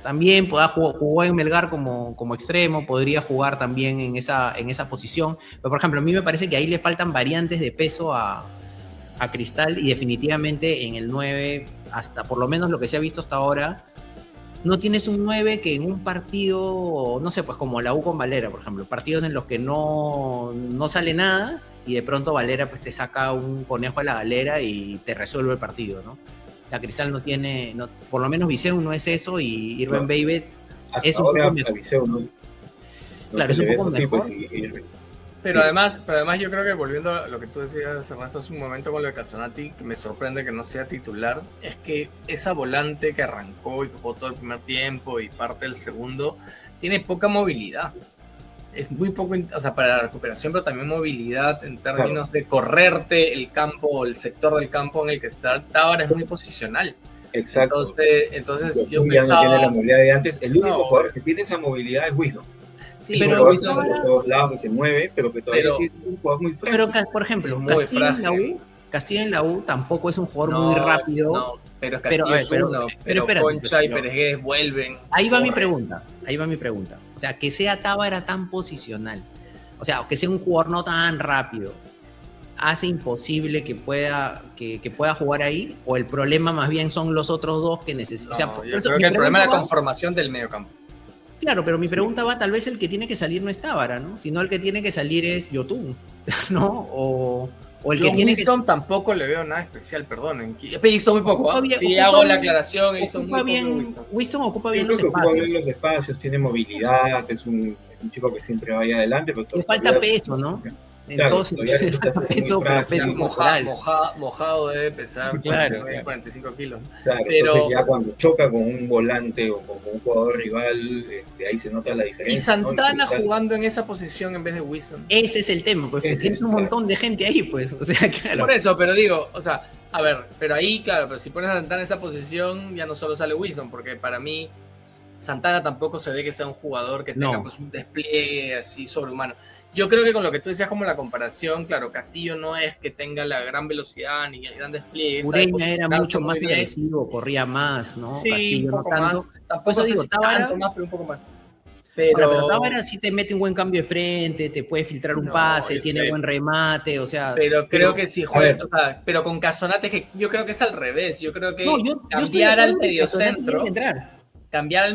también jugó en Melgar como extremo, podría jugar también en esa posición. Pero, por ejemplo, a mí me parece que ahí le faltan variantes de peso a Cristal y definitivamente en el 9, hasta por lo menos lo que se ha visto hasta ahora, no tienes un 9 que en un partido, no sé, pues como la U con Valera, por ejemplo, partidos en los que no sale nada y de pronto Valera pues te saca un conejo a la galera y te resuelve el partido, ¿no? La Cristal no tiene, por lo menos Viseu no es eso y Irving Baby es un poco mejor. Viseu no claro, es un poco mejor. Pero además yo creo que volviendo a lo que tú decías, Ernesto, hace un momento con lo de Casonati, que me sorprende que no sea titular, es que esa volante que arrancó y que jugó todo el primer tiempo y parte del segundo, tiene poca movilidad. Es muy poco, o sea, para la recuperación, pero también movilidad en términos de correrte el campo o el sector del campo en el que está Tábara es muy posicional. Exacto. Entonces yo ya pensaba... no tiene la movilidad de antes. El único jugador que tiene esa movilidad es Wisdom. Sí, pero Wisdom por todos lados que se mueve, pero que todavía sí es un jugador muy frágil. Pero, por ejemplo, muy Castillo en la U tampoco es un jugador muy rápido. No, pero Castillo es uno, pero Concha y Pérez vuelven. Ahí va mi pregunta. O sea, que sea Tábara tan posicional, o sea, que sea un jugador no tan rápido, ¿hace imposible que pueda jugar ahí? ¿O el problema más bien son los otros dos que necesitan? O sea, yo creo que el problema es la conformación del mediocampo. Claro, pero mi pregunta va, tal vez el que tiene que salir no es Tábara, ¿no? Sino el que tiene que salir es Yotun, ¿no? O el que tiene Wilson tampoco le veo nada especial, perdonen. Hizo muy poco, sí, hago la aclaración, hizo muy poco Wilson ocupa bien los espacios. Ocupa bien los espacios, tiene movilidad, es un chico que siempre va ahí adelante. Pero le falta peso, ¿no? Entonces, mojado debe pesar 45 kilos. Claro, pero entonces ya cuando choca con un volante o con un jugador rival, ahí se nota la diferencia. Y Santana, ¿no? Jugando en esa posición en vez de Wilson. Ese es el tema, pues tienes un montón de gente ahí, pues. O sea, claro. Por eso, pero digo, o sea, a ver, pero ahí, claro, pero si pones a Santana en esa posición, ya no solo sale Wilson, porque para mí Santana tampoco se ve que sea un jugador que tenga pues, un despliegue así sobrehumano. Yo creo que con lo que tú decías como la comparación, tampoco Castillo no es que tenga la gran velocidad ni el gran despliegue. Ureña era mucho más agresivo, corría más, ¿no? Sí, Castillo un poco no tanto. más. Tampoco digo, tanto más, pero un poco más. Pero Tábara sí te mete un buen cambio de frente, te puede filtrar un pase, tiene buen remate, o sea... Pero creo que si juega, o sea, pero con Casonati, yo creo que es al revés, yo creo que cambiar al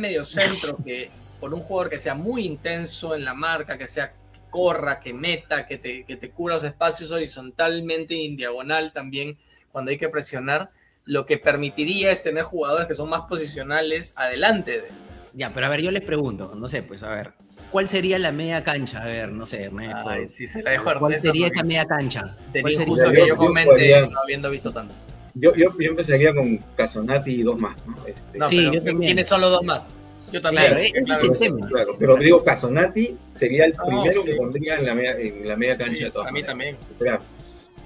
mediocentro, que por un jugador que sea muy intenso en la marca, que corra, que meta, que te cubra los espacios horizontalmente y en diagonal también cuando hay que presionar, lo que permitiría es tener jugadores que son más posicionales adelante de él. Ya, pero a ver, yo les pregunto, no sé, pues a ver, ¿cuál sería la media cancha? A ver, no sé, Ernesto. Ay, sí, se la dejo a ¿Cuál sería esa media cancha? Sería injusto que yo comente no habiendo visto tanto. Yo empezaría con Casonati y dos más, ¿no? No, Sí, pero yo también. ¿quiénes son los dos más? Yo también. Claro, ese claro. es el tema. Claro, pero digo, Casonati sería el primero sí. que pondría en la media cancha Sí, de todas a mí maneras. también. Claro.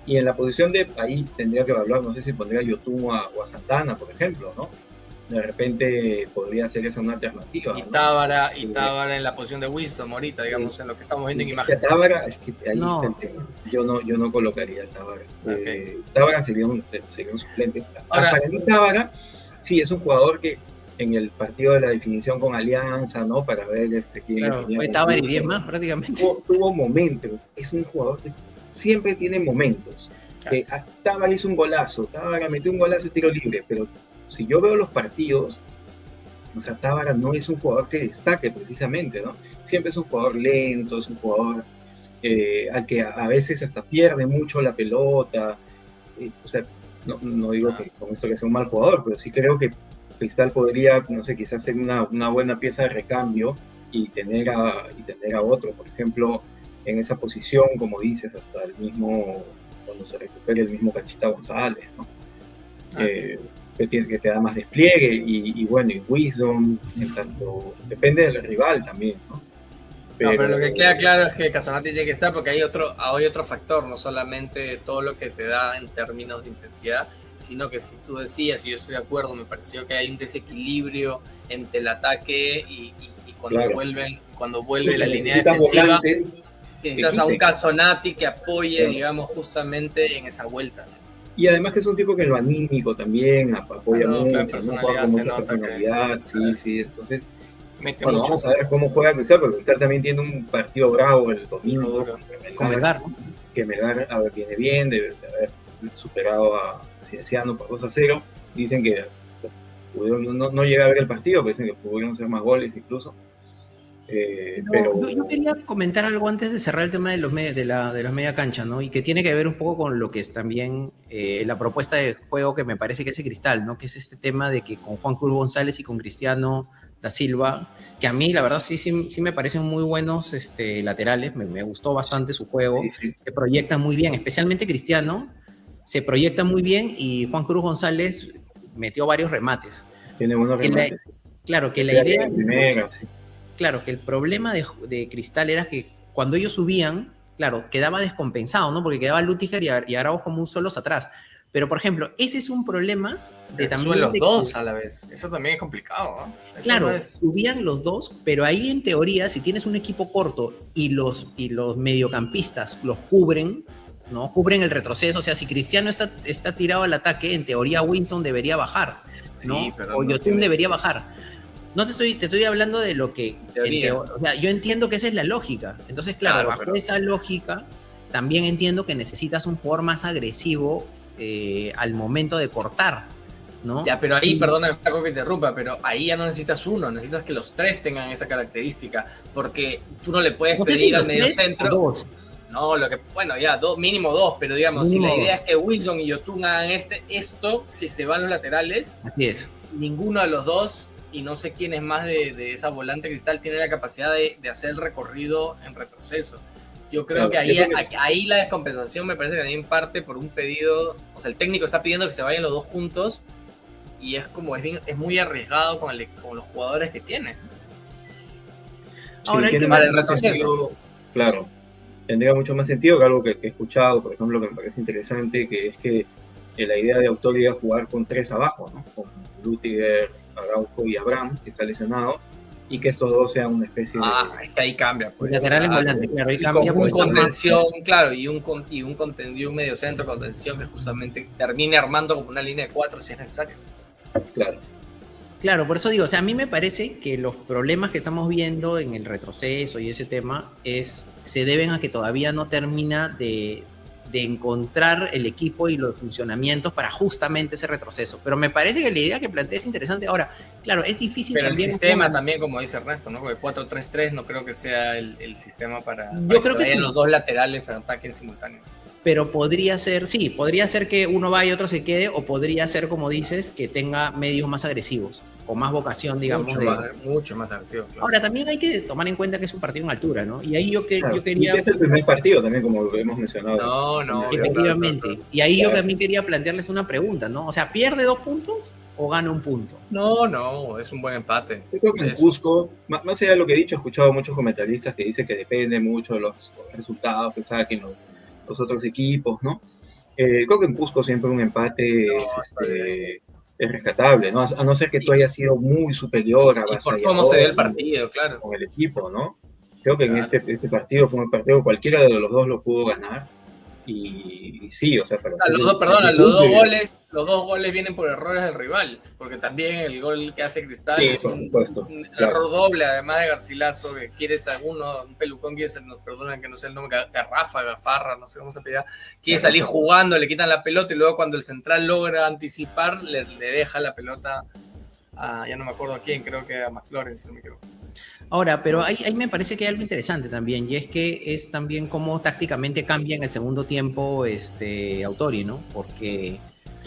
Y en la posición de ahí tendría que evaluar, no sé si pondría a Yotun o a Santana, por ejemplo, ¿no? De repente podría ser esa una alternativa. Y ¿no? Tábara en la posición de Wisdom ahorita, digamos, en lo que estamos viendo en Es imagen. que Tábara, es que ahí No. está el tema. Yo no colocaría a Tábara. Ok. Tábara sería un suplente. Ahora- Para mí Tábara, sí, es un jugador que en el partido de la definición con Alianza, ¿no? Para ver quién Claro, tenía fue un Tábara y gusto, 10 ¿no? más prácticamente. Tuvo momentos. Es un jugador que siempre tiene momentos. Que Tábara hizo un golazo, Tábara metió un golazo de tiro libre, pero si yo veo los partidos, o sea, Tábara no es un jugador que destaque precisamente, ¿no? Siempre es un jugador lento, es un jugador al que a veces hasta pierde mucho la pelota. O sea, no digo que con esto que sea un mal jugador, pero sí creo que Cristal podría, no sé, quizás ser una buena pieza de recambio y tener a otro, por ejemplo, en esa posición, como dices, hasta el mismo, cuando se recupere el mismo Cachita González, ¿no? Que te da más despliegue y bueno, y Wisdom, en tanto, depende del rival también, ¿no? Pero lo que queda claro es que Casonati tiene que estar porque hay otro factor, no solamente todo lo que te da en términos de intensidad, sino que si tú decías, y yo estoy de acuerdo, me pareció que hay un desequilibrio entre el ataque y cuando vuelve la línea defensiva, necesitas a un Casonati que apoye, digamos, justamente en esa vuelta. Y además que es un tipo que en lo anímico también apoya mucho, ¿no? Juega con mucha personalidad, sí, entonces bueno, vamos a ver cómo juega Cristal, porque Cristal también tiene un partido bravo el domingo con Melgar, ¿no? Que Melgar viene bien, de haber superado a Cienciano por 2-0. Dicen que no llega a ver el partido, pero dicen que pudieron ser más goles incluso. Pero yo quería comentar algo antes de cerrar el tema de las media cancha, ¿no? Y que tiene que ver un poco con lo que es también la propuesta de juego que me parece que es el Cristal, ¿no? Que es este tema de que con Juan Cruz González y con Cristiano da Silva, que a mí la verdad sí me parecen muy buenos laterales, me gustó bastante su juego, sí. Se proyectan muy bien, especialmente Cristiano, se proyecta muy bien y Juan Cruz González metió varios remates. Tiene buenos remates. Claro, que la idea... Claro, que el problema de Cristal era que cuando ellos subían, claro, quedaba descompensado, ¿no? Porque quedaba Lüttiger y Araujo como un solos atrás. Pero, por ejemplo, ese es un problema de también... Suben los dos a la vez. Eso también es complicado, ¿no? Claro, subían los dos, pero ahí en teoría, si tienes un equipo corto y los mediocampistas los cubren, ¿no? Cubren el retroceso. O sea, si Cristiano está tirado al ataque, en teoría Winston debería bajar, ¿no? Sí, pero o Yotun debería bajar. No te estoy hablando de lo que... o sea, yo entiendo que esa es la lógica. Entonces, claro, bajo esa lógica, también entiendo que necesitas un jugador más agresivo al momento de cortar, ¿no? Ya, pero ahí, perdóname que te interrumpa, pero ahí ya no necesitas uno, necesitas que los tres tengan esa característica, porque tú no le puedes pedir al mediocentro... No, mínimo dos, pero digamos, mínimo si la idea es que Wilson y Yotun hagan esto, si se van los laterales, así es. Ninguno de los dos, y no sé quién es más de esa volante Cristal, tiene la capacidad de hacer el recorrido en retroceso. Yo creo que ahí la descompensación me parece que también parte por un pedido, o sea, el técnico está pidiendo que se vayan los dos juntos, y es muy arriesgado con los jugadores que tiene. Ahora, para el retroceso. Claro, tendría mucho más sentido que algo que he escuchado, por ejemplo, que me parece interesante, que es que la idea de Autori era jugar con tres abajo, ¿no? Con Lüttiger, Araujo y Abraham, que está lesionado, y que estos dos sean una especie de... es que ahí cambia. Pues. Lateral en volante, claro, ahí cambia. Con contención, claro, y un medio centro contención que justamente termine armando como una línea de 4 si es necesario. Claro. Claro, por eso digo, o sea, a mí me parece que los problemas que estamos viendo en el retroceso y ese tema se deben a que todavía no termina de encontrar el equipo y los funcionamientos para justamente ese retroceso. Pero me parece que la idea que plantea es interesante. Ahora, claro, es difícil. Pero también el sistema también, como dice Ernesto, ¿no? Porque 4-3-3 no creo que sea el sistema para que se vayan los dos laterales a ataque en simultáneo. Pero podría ser que uno vaya y otro se quede, o podría ser, como dices, que tenga medios más agresivos. con más vocación, digamos. Mucho más agresivo, claro. Ahora, también hay que tomar en cuenta que es un partido en altura, ¿no? Y ahí yo quería... Y que es el primer partido también, como lo hemos mencionado. No. Efectivamente. Claro. Y ahí yo también quería plantearles una pregunta, ¿no? O sea, ¿pierde 2 puntos o gana 1 punto? No, es un buen empate. Yo creo que en Cusco, más allá de lo que he dicho, he escuchado a muchos comentaristas que dicen que depende mucho de los resultados que saquen los otros equipos, ¿no? Creo que en Cusco siempre un empate es rescatable, ¿no? A no ser que tú hayas sido muy superior a y por cómo se dio el partido, claro. Con el equipo, ¿no? Creo que en este partido fue un partido, cualquiera de los dos lo pudo ganar. Y sí, o sea, los dos goles vienen por errores del rival, porque también el gol que hace Cristal es un error doble, además de Garcilaso, que quieres un pelucón, que nos perdonan que no sé el nombre, Gafarra, no sé cómo se pide, quiere salir jugando, le quitan la pelota y luego cuando el central logra anticipar, le deja la pelota a, ya no me acuerdo a quién, creo que a Max Lorenz, si no me equivoco. Ahora, pero ahí me parece que hay algo interesante también, y es que es también cómo tácticamente cambia en el segundo tiempo Autori, ¿no? Porque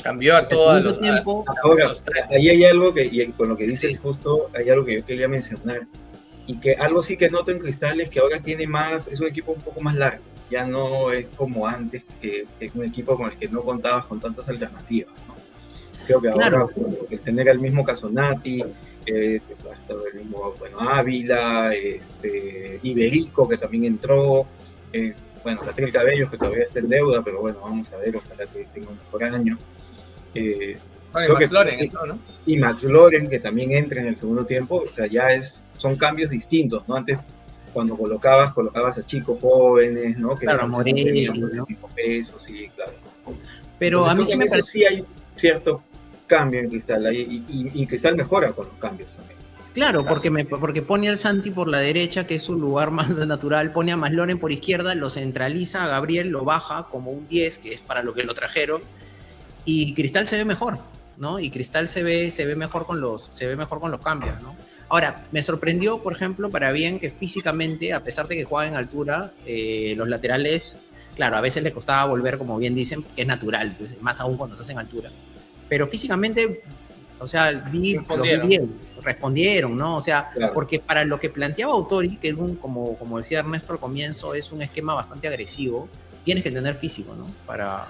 cambió a todos los tiempos. Ahora, ahí hay algo que, y con lo que dices justo, hay algo que yo quería mencionar, y que algo sí que noto en Cristal es que ahora es un equipo un poco más largo, ya no es como antes, que es un equipo con el que no contabas con tantas alternativas, ¿no? Creo que ahora el tener al mismo Casonati, hasta el mismo Ávila, Iberico, que también entró, Catriel Cabello, que todavía está en deuda, pero bueno, vamos a ver, ojalá que tenga un mejor año. Y Max Loren entró, ¿no? Y Max Loren, que también entra en el segundo tiempo, o sea, son cambios distintos, ¿no? Antes, cuando colocabas a chicos jóvenes, ¿no? Que claro, Morelli, ¿no? Pesos, sí, claro. Pero entonces, a mí sí me parece... Sí hay cierto cambio en Cristal y Cristal mejora con los cambios también. Claro, porque pone al Santi por la derecha, que es su lugar más natural, pone a Masloren por izquierda, lo centraliza, a Gabriel lo baja como un 10, que es para lo que lo trajeron, y Cristal se ve mejor, ¿no? Y Cristal se ve mejor con los cambios, ¿no? Ahora, me sorprendió, por ejemplo, para bien que físicamente, a pesar de que juega en altura, los laterales, claro, a veces le costaba volver, como bien dicen, que es natural, pues, más aún cuando estás en altura. Pero físicamente, o sea, respondieron, ¿no? O sea, claro. Porque para lo que planteaba Autori, que es como decía Ernesto al comienzo, es un esquema bastante agresivo, tienes que tener físico, ¿no?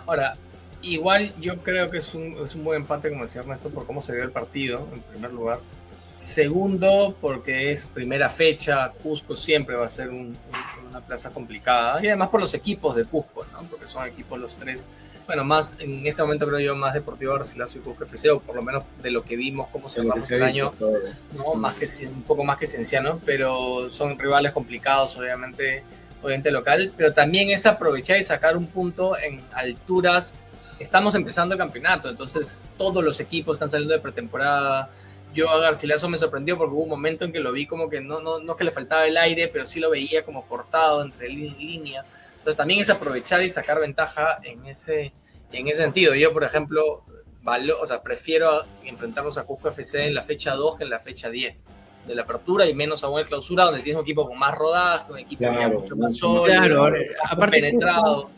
Ahora, igual yo creo que es un buen empate, como decía Ernesto, por cómo se dio el partido, en primer lugar. Segundo, porque es primera fecha, Cusco siempre va a ser una plaza complicada, y además por los equipos de Cusco, ¿no? Porque son equipos los tres. Bueno, más en este momento creo yo más Deportivo Garcilaso y Cusco FC, o por lo menos de lo que vimos, cómo cerramos el año, ¿no? Un poco más que Cienciano, pero son rivales complicados, obviamente local, pero también es aprovechar y sacar un punto en alturas. Estamos empezando el campeonato, entonces todos los equipos están saliendo de pretemporada. Yo a Garcilaso me sorprendió porque hubo un momento en que lo vi como que no que le faltaba el aire, pero sí lo veía como cortado entre línea. Entonces también es aprovechar y sacar ventaja en ese sentido. Yo, por ejemplo, prefiero enfrentarnos a Cusco FC en la fecha 2 que en la fecha 10 de la apertura, y menos aún en clausura, donde tienes un equipo con más rodaje, un equipo ya mucho más sólido, aparte penetrado.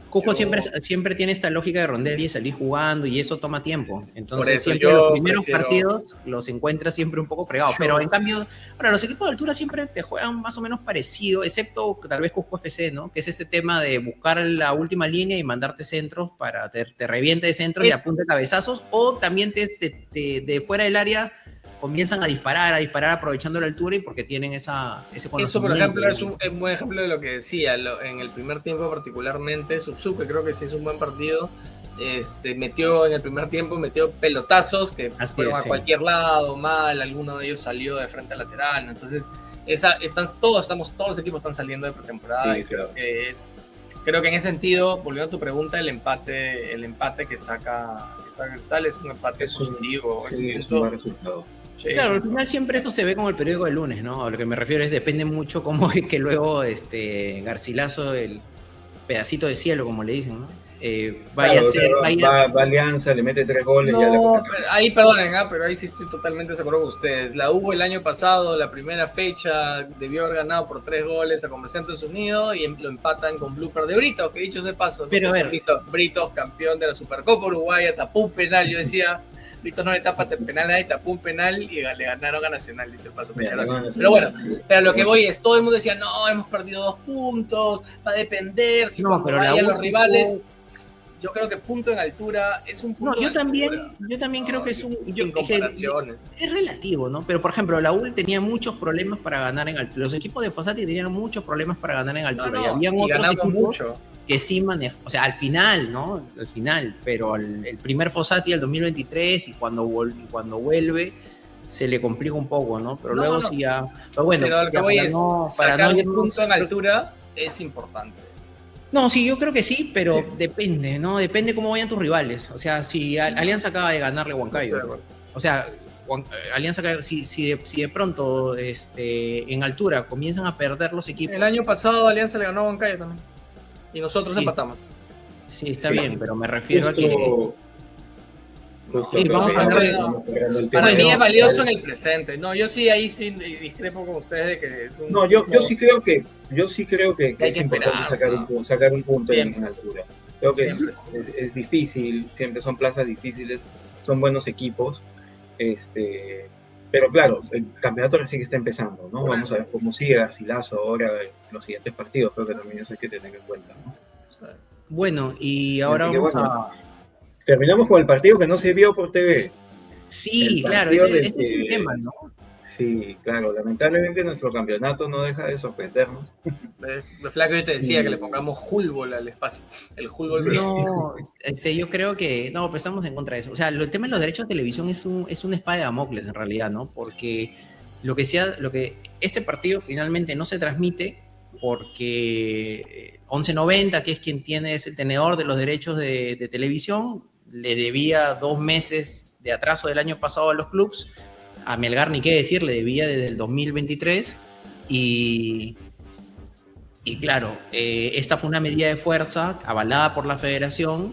Cusco siempre tiene esta lógica de rondear y salir jugando, y eso toma tiempo. Entonces siempre los primeros partidos los encuentras siempre un poco fregados. Pero en cambio, ahora los equipos de altura siempre te juegan más o menos parecido, excepto tal vez Cusco FC, ¿no? Que es ese tema de buscar la última línea y mandarte centros para te reviente de centros y apunte cabezazos, o también de fuera del área comienzan a disparar aprovechando la altura y porque tienen ese conocimiento. Eso, por ejemplo, es un buen ejemplo de lo que decía. En el primer tiempo particularmente, Subsub, que creo que se hizo un buen partido, metió en el primer tiempo pelotazos que fueron a cualquier lado, mal, alguno de ellos salió de frente al lateral, entonces todos los equipos están saliendo de pretemporada, sí, y creo que en ese sentido, volviendo a tu pregunta, el empate que saca Cristal es un empate positivo, es un buen resultado. Sí. Claro, al final siempre eso se ve como el periódico del lunes, ¿no? A lo que me refiero es, depende mucho cómo es que luego Garcilaso, el pedacito de cielo, como le dicen, ¿no? Va Alianza, le mete 3 goles. No, ahí perdonen, pero ahí sí estoy totalmente de acuerdo con ustedes. La U el año pasado, la primera fecha, debió haber ganado por 3 goles a Comerciantes Unidos y lo empatan con blooper de Brito, que dicho ese paso. Pero Brito, campeón de la Supercopa Uruguaya, tapó un penal. Yo decía, Víctor no le tapa penal a nadie, tapó un penal y le ganaron a Nacional, dice el Paso Peñarol. No, Pero bueno, pero lo que voy es, todo el mundo decía, no, hemos perdido 2 puntos, va a depender, si No, pero vayan la los rivales. Yo creo que punto en altura es un punto. No, yo de altura. también creo que es un. Sin comparaciones. Es relativo, ¿no? Pero por ejemplo, la UL tenía muchos problemas para ganar en altura. Los equipos de Fossati tenían muchos problemas para ganar en altura. Y habían otros equipos mucho. Que sí manejan. O sea, al final, ¿no? Al final. Pero el primer Fossati del 2023 y cuando vuelve se le complica un poco, ¿no? Pero luego sí ya. Pero bueno, pero lo que voy es, para sacar un punto en altura es importante. No, sí, yo creo que sí, pero depende, ¿no? Depende cómo vayan tus rivales. O sea, si Alianza acaba de ganarle a Huancayo, o sea, Alianza, si de pronto en altura comienzan a perder los equipos. El año pasado Alianza le ganó a Huancayo también. Y nosotros empatamos. Sí, está bien, pero me refiero a que... Para mí es valioso en el presente. No, yo sí ahí sí discrepo con ustedes de que es un... No, yo sí creo que es importante sacar un punto en altura. Creo que es difícil, siempre son plazas difíciles, son buenos equipos, pero claro, el campeonato recién está empezando, ¿no? Vamos a ver cómo sigue Garcilaso ahora en los siguientes partidos, creo que también eso hay que tener en cuenta, ¿no? Bueno, y ahora vamos a... Terminamos con el partido que no se vio por TV. Sí, claro, ese es un tema, ¿no? Sí, claro, lamentablemente nuestro campeonato no deja de sorprendernos. Flaco, yo te decía que le pongamos Hulbol al espacio. El Hulbol. No, yo creo que no, pues estamos en contra de eso. O sea, el tema de los derechos de televisión es una espada de Damocles en realidad, ¿no? Porque lo que este partido finalmente no se transmite porque 1190, que es quien es el tenedor de los derechos de televisión, le debía 2 meses de atraso del año pasado a los clubes. A Melgar, ni qué decir, le debía desde el 2023. Y claro, esta fue una medida de fuerza avalada por la federación,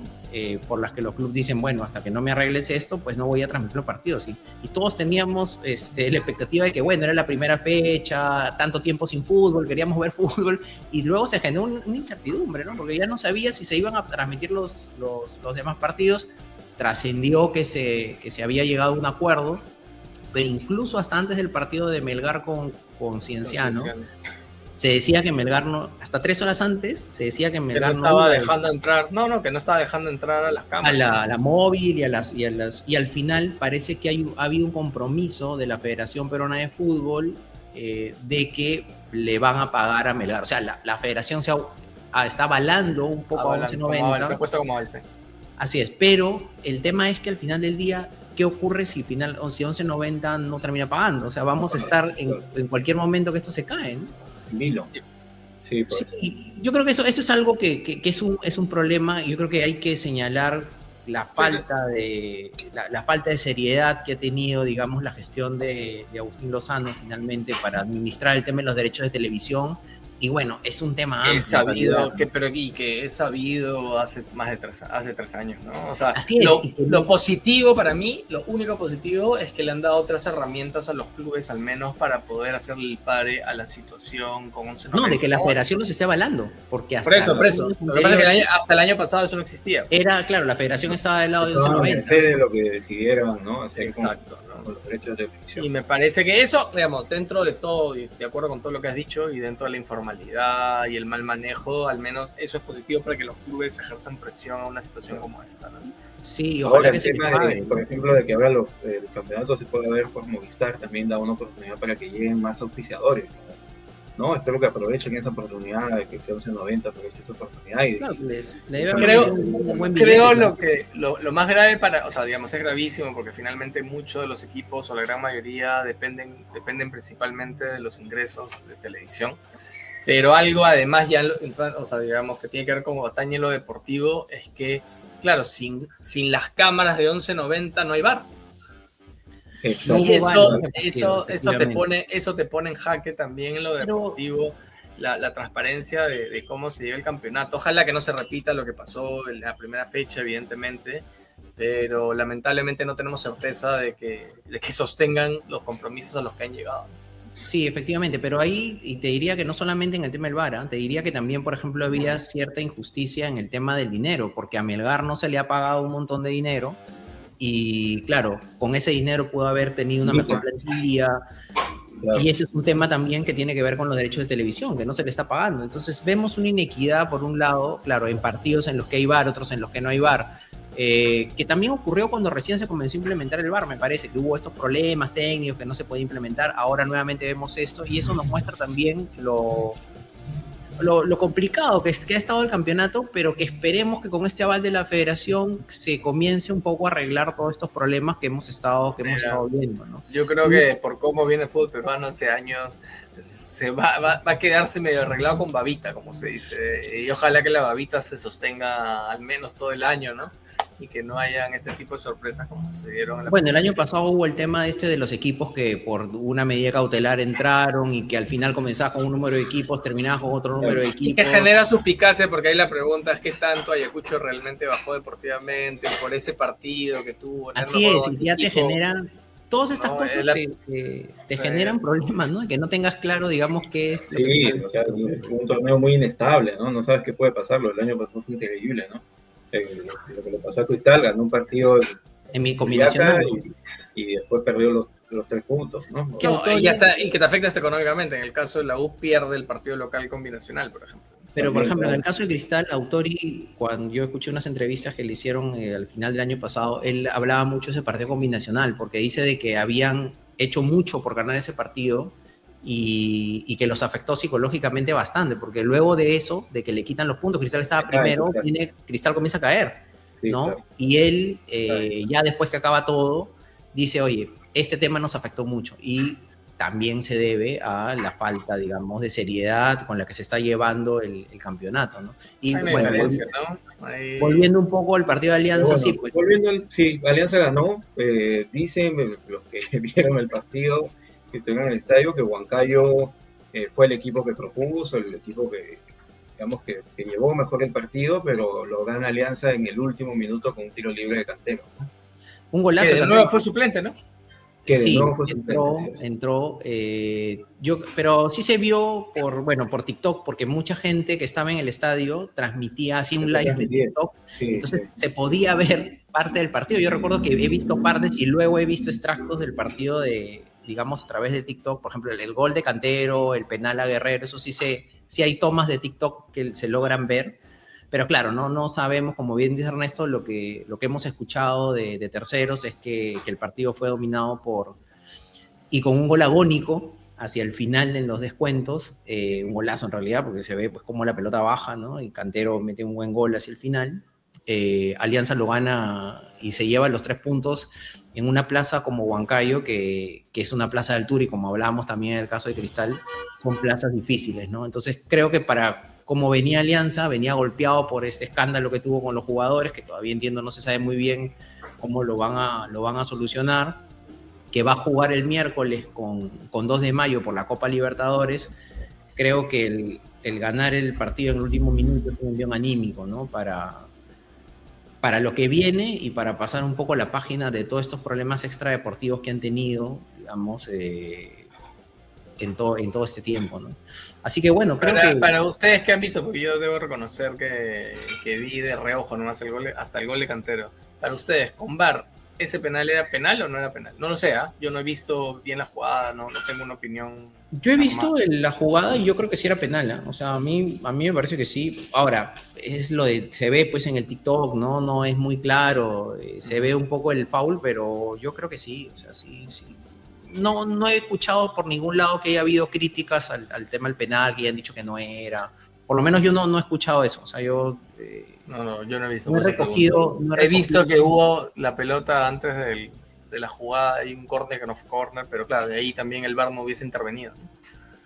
por las que los clubes dicen, bueno, hasta que no me arregles esto, pues no voy a transmitir los partidos. ¿sí? Y todos teníamos la expectativa de que, bueno, era la primera fecha, tanto tiempo sin fútbol, queríamos ver fútbol, y luego se generó una incertidumbre, ¿no? Porque ya no sabía si se iban a transmitir los demás partidos. Trascendió que se había llegado a un acuerdo, pero incluso hasta antes del partido de Melgar con Cienciano, se decía que Melgar no, hasta 3 horas antes, se decía que Melgar que no estaba dejando entrar, que no estaba dejando entrar a las cámaras. A la móvil y al final parece que ha habido un compromiso de la Federación Peruana de Fútbol de que le van a pagar a Melgar. O sea, la Federación está avalando un poco a 1190. Se ha puesto como avance. Así es, pero el tema es que al final del día, ¿qué ocurre si 1190 no termina pagando? O sea, vamos a estar en cualquier momento que esto se cae, ¿no? Sí, pues. Sí, yo creo que eso es algo que es un problema. Yo creo que hay que señalar la falta de seriedad que ha tenido, digamos, la gestión de Agustín Lozano finalmente para administrar el tema de los derechos de televisión. Y bueno, es un tema amplio. Es sabido, que es sabido hace más de 3 años, ¿no? O sea, lo positivo para mí, lo único positivo es que le han dado otras herramientas a los clubes, al menos para poder hacerle el pare a la situación con 1190. No, de que la federación los esté avalando. Porque hasta por eso. Lo que pasa es que hasta el año pasado eso no existía. Era, claro, la federación estaba del lado de 1190. De lo que decidieron, ¿no? Exacto. Con los derechos de televisión. Y me parece que eso, digamos, dentro de todo, y de acuerdo con todo lo que has dicho, y dentro de la informalidad y el mal manejo, al menos eso es positivo para que los clubes ejerzan presión a una situación como esta, ¿no? Sí, ojalá que se por ejemplo, de que ahora el campeonato se puede ver por Movistar, también da una oportunidad para que lleguen más auspiciadores, ¿no? Espero que aprovechen esa oportunidad, que 1190 aproveche esa oportunidad. Creo lo más grave o sea, digamos, es gravísimo porque finalmente muchos de los equipos o la gran mayoría dependen principalmente de los ingresos de televisión. Pero algo además ya, o sea, digamos, que tiene que ver con atañe lo deportivo, es que, claro, sin las cámaras de 1190 no hay VAR. Y eso te pone en jaque también en lo deportivo, la transparencia de cómo se lleva el campeonato. Ojalá que no se repita lo que pasó en la primera fecha, evidentemente, pero lamentablemente no tenemos certeza de que sostengan los compromisos a los que han llegado. Sí, efectivamente, pero ahí, y te diría que no solamente en el tema del VAR, te diría que también, por ejemplo, había cierta injusticia en el tema del dinero, porque a Melgar no se le ha pagado un montón de dinero. Y claro, con ese dinero pudo haber tenido una mejor plantilla. Claro. Y ese es un tema también que tiene que ver con los derechos de televisión, que no se le está pagando. Entonces vemos una inequidad por un lado, claro, en partidos en los que hay VAR, otros en los que no hay VAR, que también ocurrió cuando recién se comenzó a implementar el VAR, me parece, que hubo estos problemas técnicos que no se podía implementar. Ahora nuevamente vemos esto y eso nos muestra también lo complicado que ha estado el campeonato, pero que esperemos que con este aval de la federación se comience un poco a arreglar todos estos problemas que hemos estado viendo, ¿no? Yo creo que por cómo viene el fútbol peruano hace años, se va a quedarse medio arreglado con babita, como se dice, y ojalá que la babita se sostenga al menos todo el año, ¿no? Y que no hayan ese tipo de sorpresas como se dieron en la Bueno, el año pasado hubo el tema de los equipos que por una medida cautelar entraron y que al final comenzaba con un número de equipos, terminaba con otro número de equipos. Y que genera suspicacia, porque ahí la pregunta es qué tanto Ayacucho realmente bajó deportivamente por ese partido que tuvo. Así es, y ya te generan, todas estas cosas te generan problemas, ¿no? Que no tengas claro, digamos, qué es. Sí, o sea, un torneo muy inestable, ¿no? No sabes qué puede pasarlo. El año pasado fue increíble, ¿no? Lo que le pasó a Cristal, ganó un partido en mi combinación y después perdió los 3 puntos, ¿no? Y que te afecta hasta económicamente. En el caso de la U pierde el partido local combinacional, por ejemplo. Pero, por ejemplo, en el caso de Cristal, Autori, cuando yo escuché unas entrevistas que le hicieron al final del año pasado, él hablaba mucho de ese partido combinacional, porque dice de que habían hecho mucho por ganar ese partido y que los afectó psicológicamente bastante, porque luego de eso, de que le quitan los puntos, Cristal estaba primero, Cristal comienza a caer, ¿no? Claro. Y él, ya después que acaba todo, dice, oye, este tema nos afectó mucho, y también se debe a la falta, digamos, de seriedad con la que se está llevando el campeonato, ¿no? Y bueno, volviendo un poco al partido de Alianza, bueno, sí, Alianza ganó, dicen los que vieron el partido, que estuvieron en el estadio, que Huancayo fue el equipo que propuso, el equipo que, digamos, que llevó mejor el partido, pero lo gana Alianza en el último minuto con un tiro libre de Cantero, ¿no? Un golazo. Que de nuevo fue suplente, ¿no? Que sí, entró. Pero sí se vio por TikTok, porque mucha gente que estaba en el estadio transmitía así un live de TikTok, entonces se podía ver parte del partido. Yo recuerdo que he visto partes y luego he visto extractos del partido digamos, a través de TikTok, por ejemplo, el gol de Cantero, el penal a Guerrero, eso sí hay tomas de TikTok que se logran ver, pero claro, no sabemos, como bien dice Ernesto, lo que hemos escuchado de terceros es que el partido fue dominado y con un gol agónico hacia el final en los descuentos, un golazo en realidad, porque se ve pues cómo la pelota baja, ¿no? Y Cantero mete un buen gol hacia el final. Alianza lo gana y se lleva los 3 puntos en una plaza como Huancayo, que es una plaza de altura, y como hablábamos también en el caso de Cristal, son plazas difíciles, ¿no? Entonces creo que como venía Alianza, venía golpeado por este escándalo que tuvo con los jugadores, que todavía entiendo no se sabe muy bien cómo lo van a solucionar, que va a jugar el miércoles con 2 de mayo por la Copa Libertadores. Creo que el ganar el partido en el último minuto es un envío anímico, ¿no? Para lo que viene y para pasar un poco la página de todos estos problemas extradeportivos que han tenido, digamos, en todo este tiempo, ¿no? Así que bueno, creo que... Para ustedes que han visto, porque yo debo reconocer que vi de reojo nomás hasta el gol de Cantero. Para ustedes, con VAR, ¿ese penal era penal o no era penal? No lo sé, yo no he visto bien la jugada, no tengo una opinión. Yo he visto la jugada y yo creo que sí era penal, o sea, a mí me parece que sí. Ahora, se ve pues en el TikTok, no es muy claro, se ve un poco el foul, pero yo creo que sí, o sea, sí. No he escuchado por ningún lado que haya habido críticas al tema del penal, que hayan dicho que no era. Por lo menos yo no he escuchado eso, o sea, yo... yo no he visto. No he recogido. He visto que hubo la pelota antes de la jugada y un córner que no fue córner, pero claro, de ahí también el VAR no hubiese intervenido, ¿no?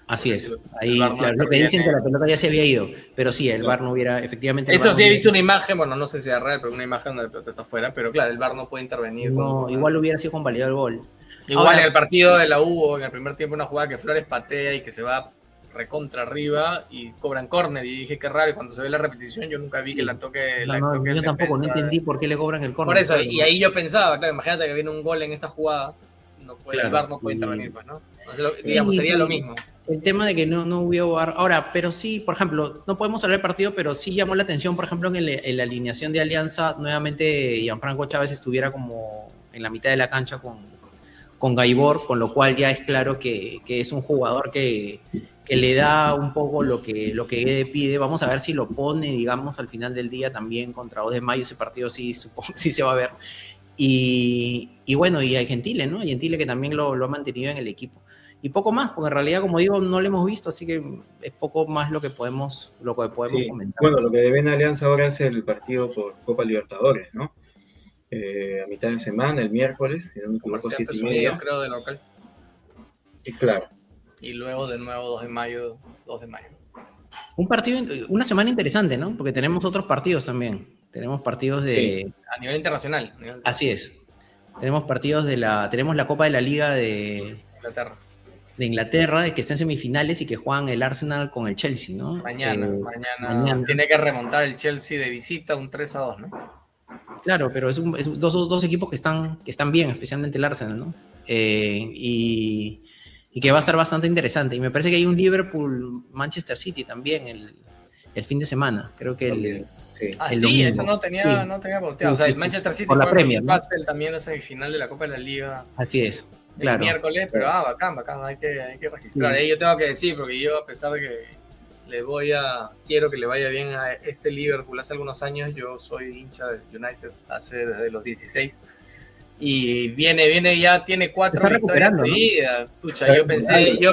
Así es. Ahí, claro, lo que dicen que la pelota ya se había ido, pero sí, el VAR no hubiera, efectivamente... Eso sí, he visto una imagen, bueno, no sé si es real, pero una imagen donde la pelota está afuera, pero claro, el VAR no puede intervenir. No, igual hubiera sido convalidado el gol. Igual ahora, en el partido de la U, en el primer tiempo, una jugada que Flores patea y que se va recontra arriba y cobran córner, y dije qué raro, y cuando se ve la repetición yo nunca vi que la toque yo tampoco, no entendí por qué le cobran el córner. Por eso, y ahí yo pensaba, claro, imagínate que viene un gol en esta jugada el VAR no puede intervenir, pues, ¿no? Entonces, digamos, sería lo mismo. El tema de que no hubo VAR. Ahora, pero sí, por ejemplo, no podemos hablar del partido, pero sí llamó la atención, por ejemplo, en la alineación de Alianza, nuevamente Gianfranco Chávez estuviera como en la mitad de la cancha con Gaibor, con lo cual ya es claro que es un jugador que le da un poco lo que Guede pide. Vamos a ver si lo pone, digamos, al final del día también contra 2 de mayo. Ese partido sí, supongo, sí se va a ver. Y bueno, y hay Gentile, ¿no? Gentile que también lo ha mantenido en el equipo. Y poco más, porque en realidad, como digo, no lo hemos visto, así que es poco más lo que podemos sí. comentar. Bueno, lo que debe Alianza ahora es el partido por Copa Libertadores, ¿no? A mitad de semana, el miércoles, si no me equivoco, 7:30. Creo, de local. Y claro. Y luego de nuevo 2 de mayo. Un partido, una semana interesante, ¿no? Porque tenemos otros partidos también. Tenemos partidos de... Sí, a nivel internacional. Así es. Tenemos partidos tenemos la Copa de la Liga de Inglaterra, que está en semifinales y que juegan el Arsenal con el Chelsea, ¿no? Mañana tiene que remontar el Chelsea de visita un 3-2, ¿no? Claro, pero es dos equipos que están bien, especialmente el Arsenal, ¿no? Y que va a estar bastante interesante. Y me parece que hay un Liverpool-Manchester City también el fin de semana. Creo que eso no tenía volteado. O sea, el Manchester City por la Premier, ¿no? También la semifinal de la Copa de la Liga. Así es, claro. El miércoles, pero bacán, hay que registrar. Sí. Yo tengo que decir, porque yo, a pesar de que quiero que le vaya bien a este Liverpool hace algunos años, yo soy hincha del United desde los 16. Y viene ya, tiene 4 victorias seguidas. Pucha, yo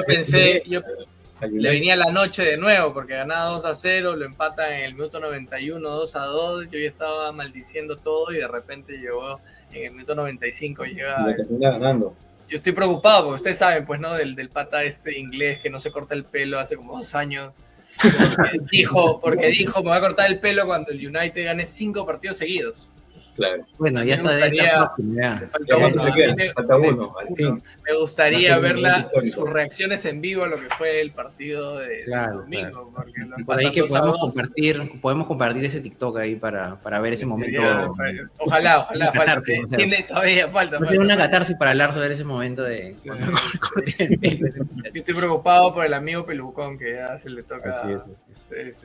pensé, le venía la noche de nuevo, porque ganaba 2-0, lo empatan en el minuto 91, 2-2, yo ya estaba maldiciendo todo y de repente llegó en el minuto 95, llega... ganando. Yo estoy preocupado, porque ustedes saben, pues, ¿no? Del pata inglés que no se corta el pelo hace como 2 años. Porque dijo, me va a cortar el pelo cuando el United gane 5 partidos seguidos. Claro. Bueno, ya está de esta próxima. Falta uno, al fin. Me gustaría ver sus reacciones en vivo a lo que fue el partido del domingo. Claro. Por ahí que podemos compartir ese TikTok ahí para ver ese momento. Ojalá, falta. Todavía falta. Tiene una catarsis para hablar sobre ese momento de... Estoy preocupado por el amigo pelucón que ya se le toca. Así es.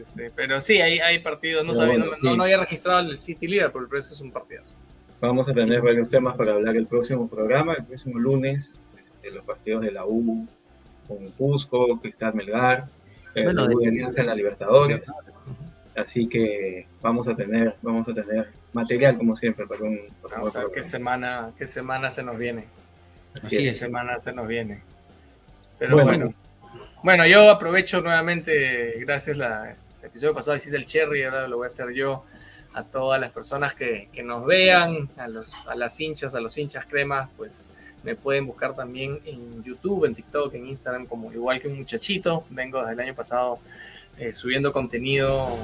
Sí. Pero sí, hay partidos. No había registrado el City Liverpool, pero eso es un partidazo. Vamos a tener varios temas para hablar el próximo programa, el próximo lunes, los partidos de la U con Cusco, Cristal Melgar, la U de Alianza en la Libertadores. Así que vamos a tener material como siempre para vamos a ver qué semana se nos viene. Semana se nos viene. Pero bueno, yo aprovecho nuevamente, gracias el episodio pasado hiciste el Cherry, ahora lo voy a hacer yo. A todas las personas que nos vean, a las hinchas, a los hinchas cremas, pues me pueden buscar también en YouTube, en TikTok, en Instagram, como igual que un muchachito. Vengo desde el año pasado subiendo contenido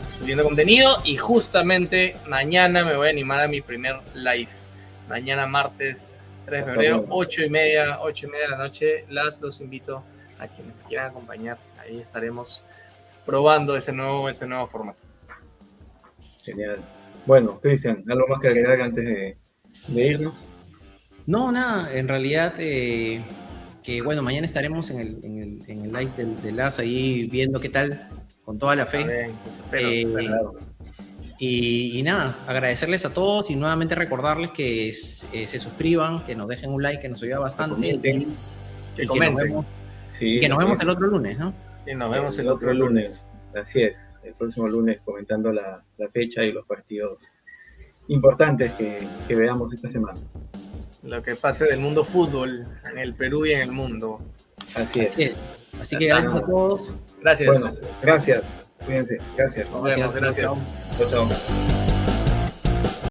y justamente mañana me voy a animar a mi primer live. Mañana martes 3 de febrero, 8:30 de la noche. Los invito a quienes me quieran acompañar. Ahí estaremos probando ese nuevo formato. Genial. Bueno, Cristian, ¿algo más que agregar antes de irnos? No, nada, en realidad que bueno, mañana estaremos en el live del LAS ahí viendo qué tal, con toda la fe. Bien, pues espero. Y nada, agradecerles a todos y nuevamente recordarles que se suscriban, que nos dejen un like, que nos ayuda bastante. Que comenten. Que nos vemos el otro lunes, ¿no? Y nos vemos el otro lunes. Así es. El próximo lunes comentando la fecha y los partidos importantes que veamos esta semana. Lo que pase del mundo fútbol en el Perú y en el mundo. Así es. Así que gracias a todos. Gracias. Bueno, gracias. Cuídense. Gracias. Nos vemos. Gracias. Chao.